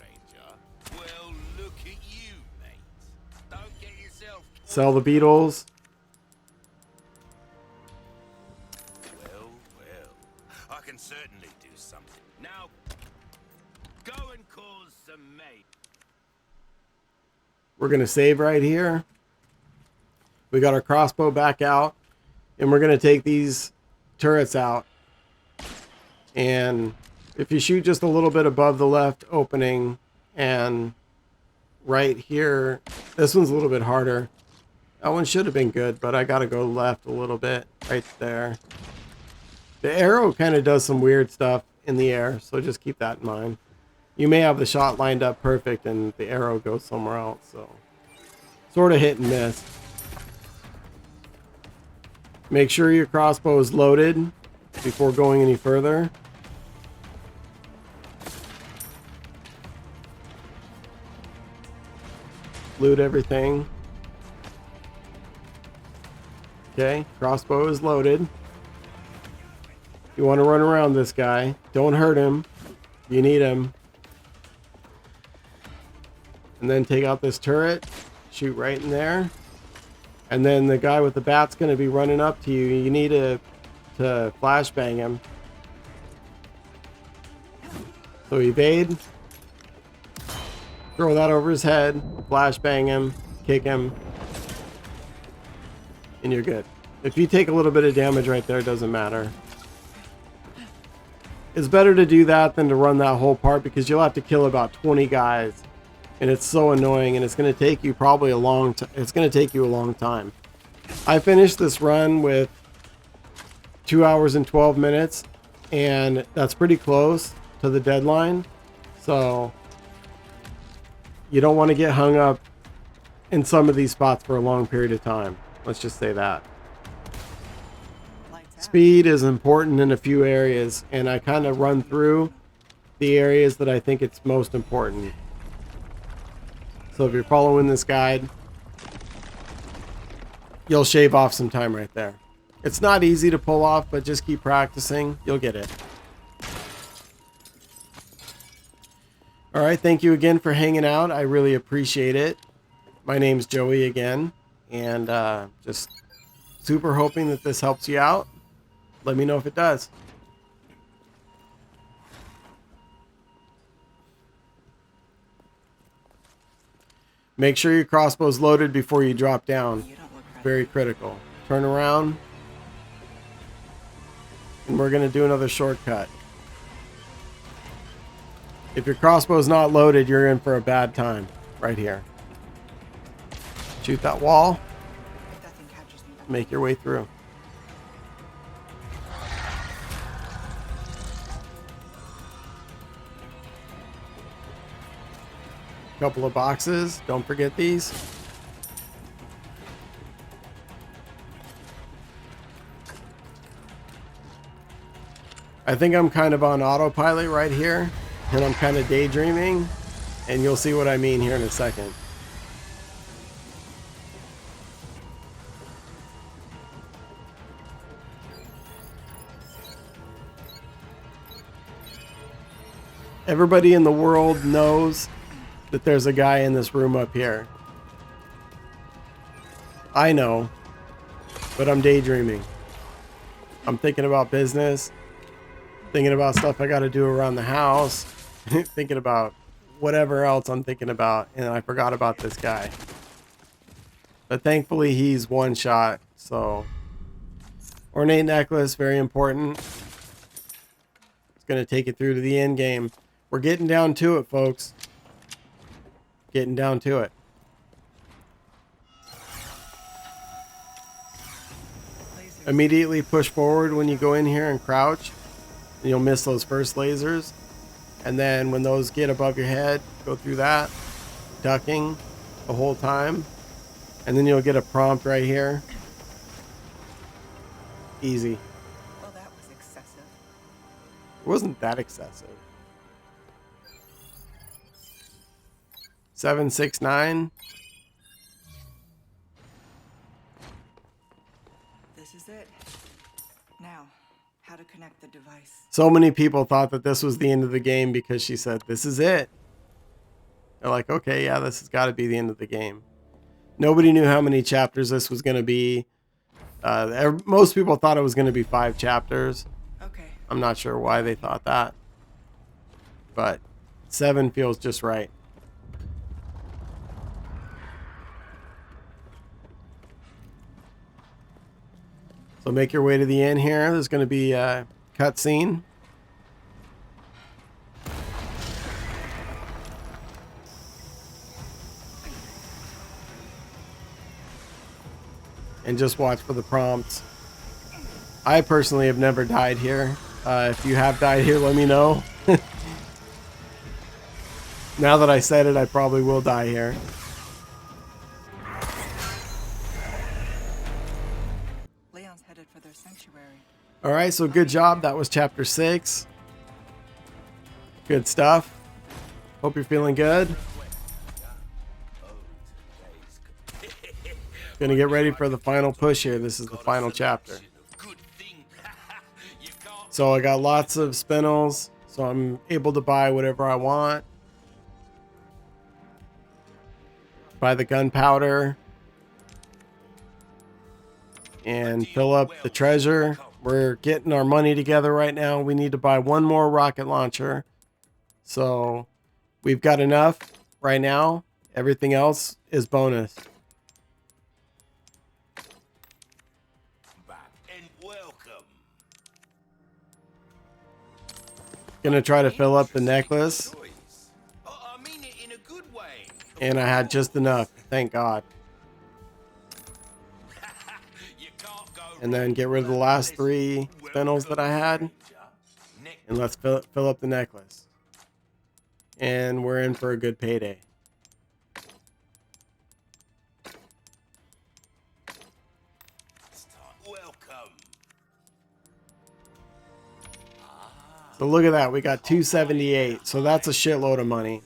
Sell the beetles. Well, I can certainly do something. Now, go and cause some mate. We're going to save right here. We got our crossbow back out. And we're going to take these turrets out. And if you shoot just a little bit above the left opening and right here, this one's a little bit harder. That one should have been good, but I got to go left a little bit right there. The arrow kind of does some weird stuff in the air, so just keep that in mind. You may have the shot lined up perfect and the arrow goes somewhere else, so sort of hit and miss. Make sure your crossbow is loaded before going any further. Loot everything. Okay, crossbow is loaded. You want to run around this guy. Don't hurt him. You need him. And then take out this turret. Shoot right in there. And then the guy with the bat's going to be running up to you. You need to flashbang him. So evade. Throw that over his head. Flashbang him. Kick him. And you're good. If you take a little bit of damage right there, it doesn't matter. It's better to do that than to run that whole part because you'll have to kill about 20 guys And it's so annoying, and it's going to take you probably a long time. It's going to take you a long time. I finished this run with 2 hours and 12 minutes, and that's pretty close to the deadline. So you don't want to get hung up in some of these spots for a long period of time. Let's just say that. Speed is important in a few areas, and I kind of run through the areas that I think it's most important. So if you're following this guide, you'll shave off some time right there. It's not easy to pull off, but just keep practicing. You'll get it. All right, thank you again for hanging out. I really appreciate it. My name's Joey again, and just super hoping that this helps you out. Let me know if it does. Make sure your crossbow's loaded before you drop down. Very critical. Turn around. And we're going to do another shortcut. If your crossbow's not loaded, you're in for a bad time. Right here. Shoot that wall. Make your way through. Couple of boxes. Don't forget these. I think I'm kind of on autopilot right here, and I'm kind of daydreaming, and you'll see what I mean here in a second. Everybody in the world knows that there's a guy in this room up here. I know, but I'm daydreaming. I'm thinking about business, thinking about stuff I got to do around the house, thinking about whatever else I'm thinking about, and I forgot about this guy. But thankfully he's one shot, so ornate necklace, very important. It's going to take it through to the end game. We're getting down to it, folks. Getting down to it. Immediately push forward when you go in here and crouch, and you'll miss those first lasers. And then when those get above your head, go through that, ducking the whole time, and then you'll get a prompt right here. Easy. Well, that was excessive. It wasn't that excessive. 769. This is it. Now, how to connect the device. So many people thought that this was the end of the game because she said, this is it. They're like, okay, yeah, this has got to be the end of the game. Nobody knew how many chapters this was going to be. Most people thought it was going to be 5 chapters. Okay. I'm not sure why they thought that. But 7 feels just right. So make your way to the end here. There's going to be a cutscene. And just watch for the prompts. I personally have never died here. If you have died here, let me know. Now that I said it, I probably will die here. Leon's headed for their sanctuary. All right, so good job. That was chapter 6. Good stuff. Hope you're feeling good. Gonna get ready for the final push here. This is the final chapter. So I got lots of spinels, so I'm able to buy whatever I want. Buy the gunpowder and fill up the treasure. We're getting our money together right now. We need to buy one more rocket launcher. So we've got enough right now. Everything else is bonus. Gonna try to fill up the necklace. I mean it in a good way. And I had just enough, thank God. You can't go And then get rid of the last 3 spindles that I had. And let's fill up the necklace. And we're in for a good payday. Welcome. So look at that, we got 278. So that's a shitload of money.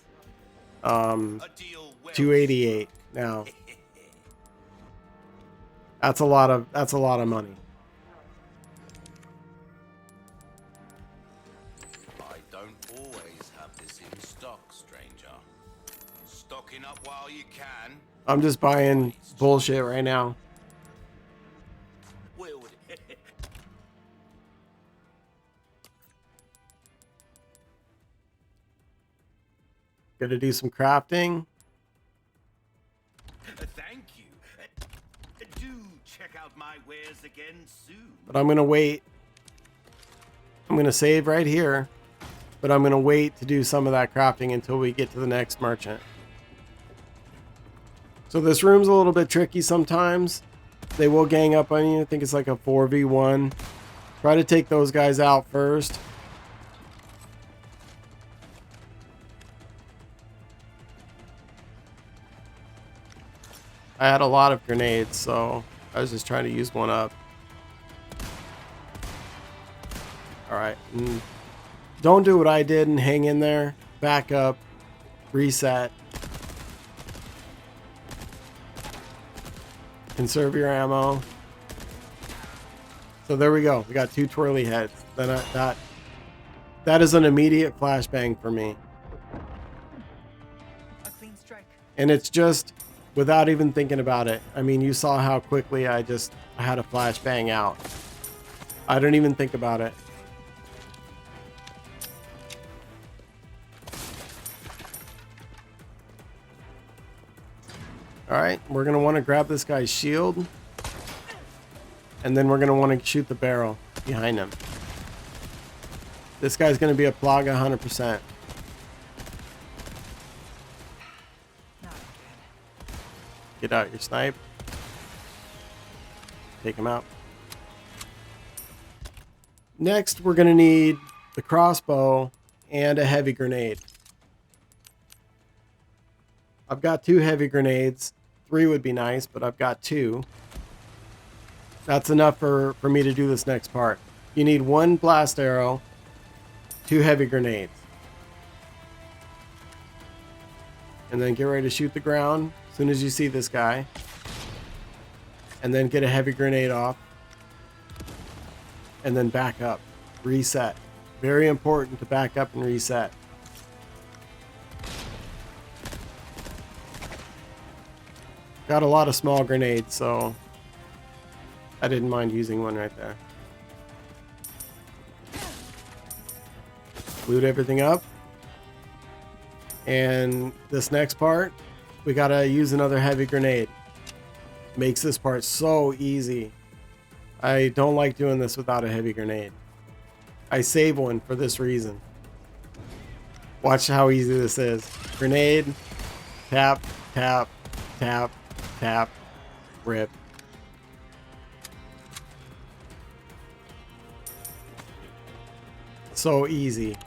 A deal well 288 now. That's a lot of money. I don't always have this in stock, stranger. Stocking up while you can. I'm just buying bullshit right now. Wield it. Gonna do some crafting. Thank you. Do check out my wares again soon. But I'm gonna wait. I'm gonna save right here. But I'm gonna wait to do some of that crafting until we get to the next merchant. So this room's a little bit tricky sometimes. They will gang up on you. I think it's like a 4v1. Try to take those guys out first. I had a lot of grenades, so I was just trying to use one up. Alright. Don't do what I did and hang in there. Back up. Reset. Conserve your ammo. So there we go. We got 2 twirly heads. Then that is an immediate flashbang for me. A clean strike. And it's just without even thinking about it. I mean, you saw how quickly I had a flashbang out. I don't even think about it. Alright, we're going to want to grab this guy's shield. And then we're going to want to shoot the barrel behind him. This guy's going to be a plaga 100%. Not again. Get out your snipe. Take him out. Next, we're going to need the crossbow and a heavy grenade. I've got 2 heavy grenades. 3 would be nice, but I've got 2. That's enough for me to do this next part. You need 1 blast arrow, 2 heavy grenades. And then get ready to shoot the ground as soon as you see this guy. And then get a heavy grenade off. And then back up. Reset. Very important to back up and reset. Got a lot of small grenades, so I didn't mind using one right there. Loot everything up. And this next part, we gotta use another heavy grenade. Makes this part so easy. I don't like doing this without a heavy grenade. I save one for this reason. Watch how easy this is. Grenade, tap, tap, tap, tap, rip. So easy.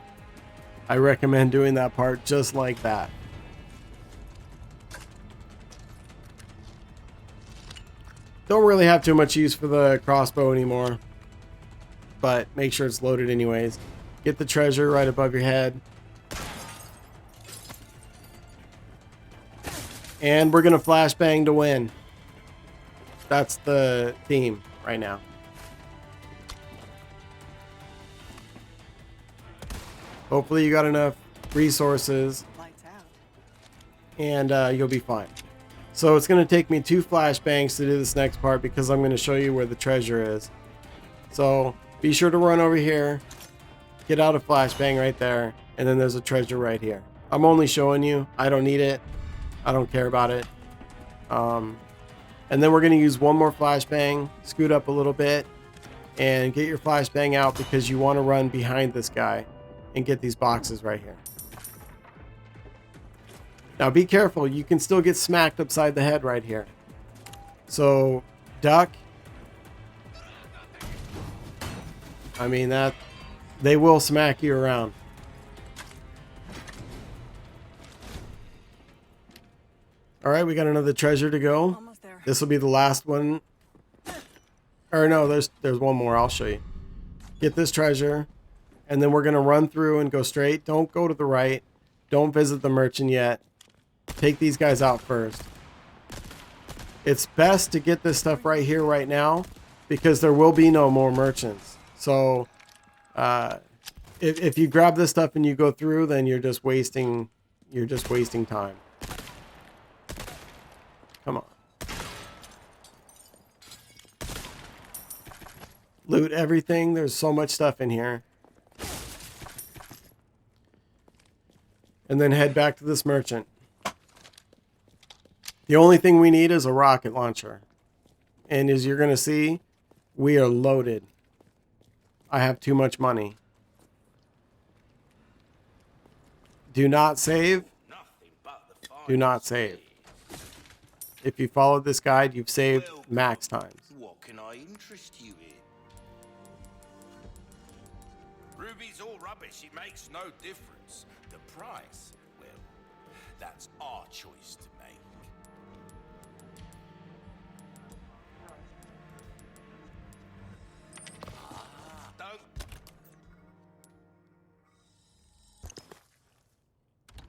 I recommend doing that part just like that. Don't really have too much use for the crossbow anymore, but make sure it's loaded anyways. Get the treasure right above your head. And we're gonna flashbang to win. That's the theme right now. Hopefully you got enough resources Lights out. and you'll be fine. So it's gonna take me 2 flashbangs to do this next part because I'm gonna show you where the treasure is. So be sure to run over here, get out a flashbang right there, and then there's a treasure right here. I'm only showing you. I don't need it. I don't care about it. And then we're gonna use 1 more flashbang, scoot up a little bit, and get your flashbang out because you want to run behind this guy and get these boxes right here. Now be careful, you can still get smacked upside the head right here. So duck. I mean, that they will smack you around. All right, we got another treasure to go. Almost there. This will be the last one. Or no, there's one more. I'll show you. Get this treasure, and then we're gonna run through and go straight. Don't go to the right. Don't visit the merchant yet. Take these guys out first. It's best to get this stuff right here, right now, because there will be no more merchants. So, if you grab this stuff and you go through, then you're just wasting time. Come on. Loot everything. There's so much stuff in here. And then head back to this merchant. The only thing we need is a rocket launcher. And as you're going to see, we are loaded. I have too much money. Do not save. Do not save. If you followed this guide, you've saved max times. What can I interest you in? Ruby's all rubbish. It makes no difference. The price, well, that's our choice to make. Don't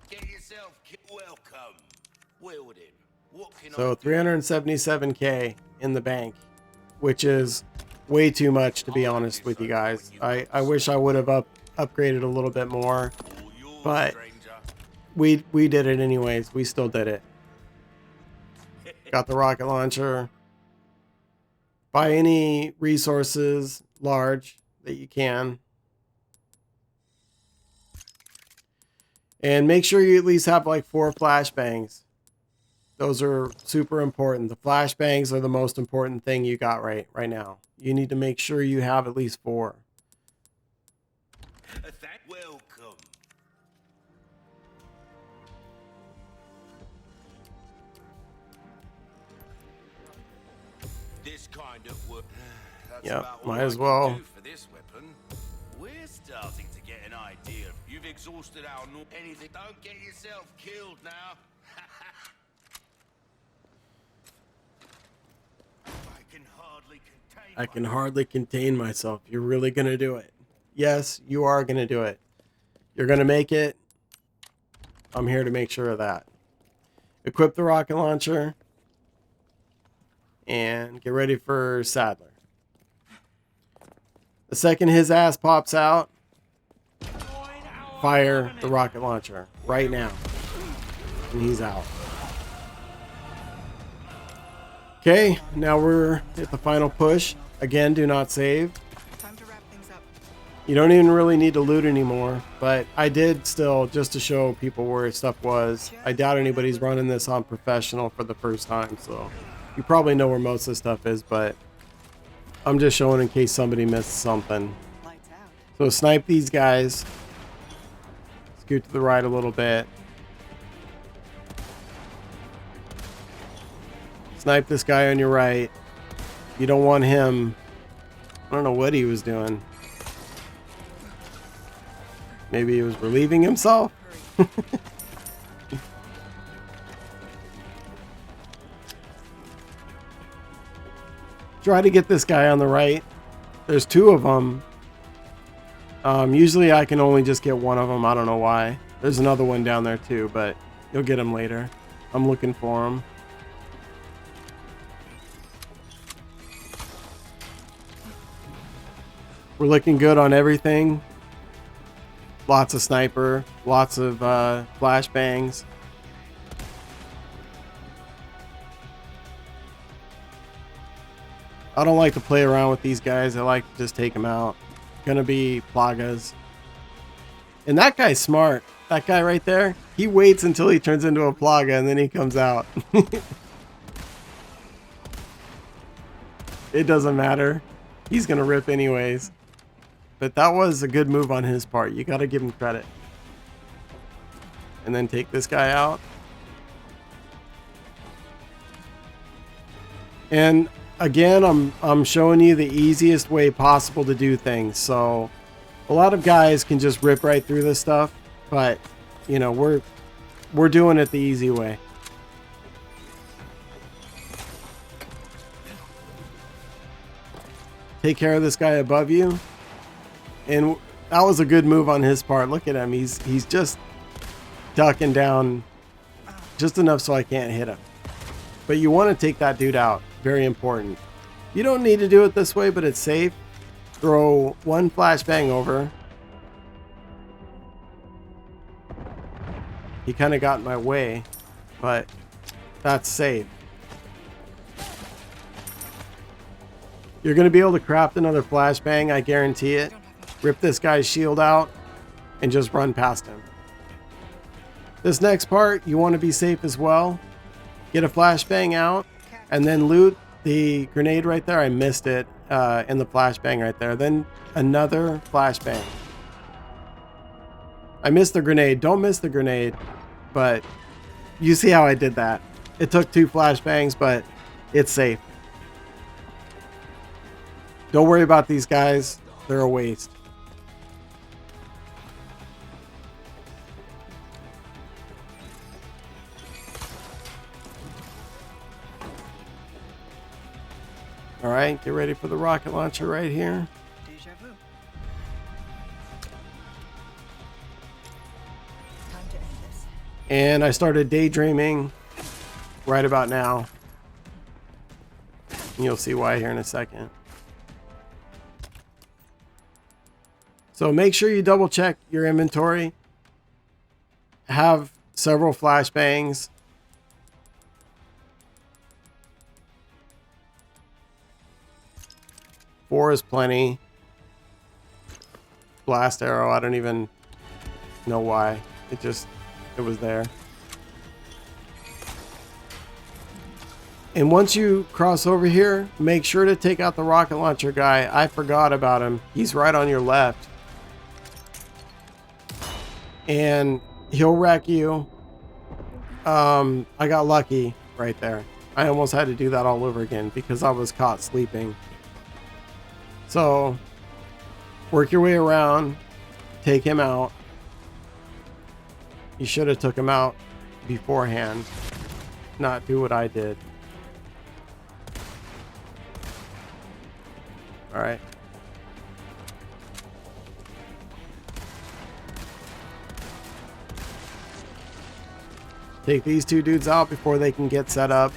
get yourself welcome. Wield him. What can I So do? 377K in the bank, which is way too much, to be honest with you guys. I wish I would have upgraded a little bit more, All yours, but stranger. we did it anyways. We still did it. Got the rocket launcher. Buy any resources large that you can. And make sure you at least have like 4 flashbangs. Those are super important. The flashbangs are the most important thing you got right now. You need to make sure you have at least 4. Welcome. This kind of work. That's Yep, about all might I as can well. do for this weapon. We're starting to get an idea. You've exhausted our anything. Don't get yourself killed now. I can hardly contain myself. You're really going to do it. Yes, you are going to do it. You're going to make it. I'm here to make sure of that. Equip the rocket launcher. And get ready for Sadler. The second his ass pops out, fire the rocket launcher right now. And he's out. Okay, now we're at the final push. Again, do not save. Time to wrap things up. You don't even really need to loot anymore, but I did still, just to show people where stuff was. I doubt anybody's running this on professional for the first time, so you probably know where most of the stuff is, but I'm just showing in case somebody missed something. Lights out. So snipe these guys. Scoot to the right a little bit. Snipe this guy on your right. You don't want him. I don't know what he was doing. Maybe he was relieving himself. Try to get this guy on the right. There's 2 of them. Usually I can only just get one of them. I don't know why. There's another one down there too, but you'll get him later. I'm looking for him. We're looking good on everything. Lots of sniper, lots of flashbangs. I don't like to play around with these guys. I like to just take them out. Gonna be Plagas. And that guy's smart. That guy right there, he waits until he turns into a Plaga and then he comes out. It doesn't matter. He's gonna rip anyways. But that was a good move on his part. You gotta give him credit. And then take this guy out. And again, I'm showing you the easiest way possible to do things. So a lot of guys can just rip right through this stuff, but you know, we're doing it the easy way. Take care of this guy above you. And that was a good move on his part. Look at him. He's just ducking down just enough so I can't hit him. But you want to take that dude out. Very important. You don't need to do it this way, but it's safe. Throw one flashbang over. He kind of got in my way, but that's safe. You're going to be able to craft another flashbang, I guarantee it. Rip this guy's shield out and just run past him. This next part, you want to be safe as well. Get a flashbang out and then loot the grenade right there. I missed it in the flashbang right there. Then another flashbang. I missed the grenade. Don't miss the grenade. But you see how I did that. It took 2 flashbangs, but it's safe. Don't worry about these guys. They're a waste. All right, get ready for the rocket launcher right here. Deja vu. Time to end this. And I started daydreaming right about now. You'll see why here in a second. So make sure you double check your inventory. Have several flashbangs. Four is plenty. Blast arrow, I don't even know why. It was there. And once you cross over here, make sure to take out the rocket launcher guy. I forgot about him. He's right on your left. And he'll wreck you. I got lucky right there. I almost had to do that all over again because I was caught sleeping. So work your way around, take him out. You should have took him out beforehand, not do what I did. All right. Take these 2 dudes out before they can get set up.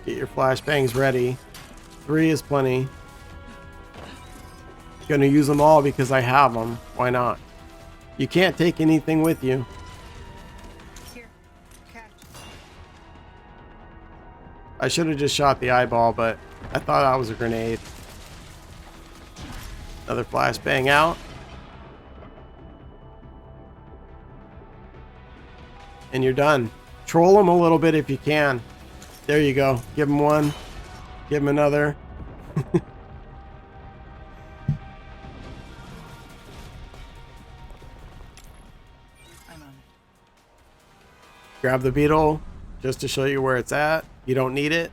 Get your flashbangs ready. 3 is plenty. Gonna use them all because I have them. Why not? You can't take anything with you. Here. Catch. I should have just shot the eyeball, but I thought that was a grenade. Another flashbang out. And you're done. Troll them a little bit if you can. There you go. Give him one. Give him another. I'm on it. Grab the beetle just to show you where it's at. You don't need it.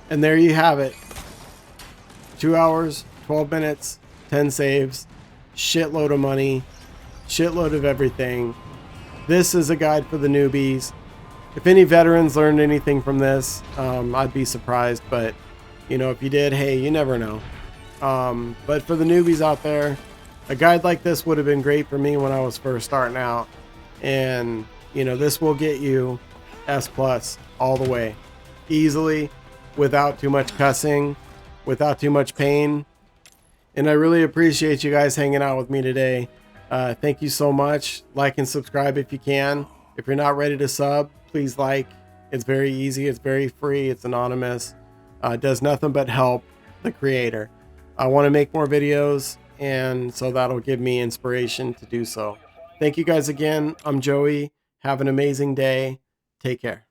And there you have it. 2 hours, 12 minutes, 10 saves, shitload of money, shitload of everything. This is a guide for the newbies. If any veterans learned anything from this, I'd be surprised. But, you know, if you did, hey, you never know. But for the newbies out there, a guide like this would have been great for me when I was first starting out. And, you know, this will get you S+ all the way. Easily, without too much cussing, without too much pain. And I really appreciate you guys hanging out with me today. Thank you so much. Like and subscribe if you can. If you're not ready to sub, please like. It's very easy. It's very free. It's anonymous. It does nothing but help the creator. I want to make more videos, and so that'll give me inspiration to do so. Thank you guys again. I'm Joey. Have an amazing day. Take care.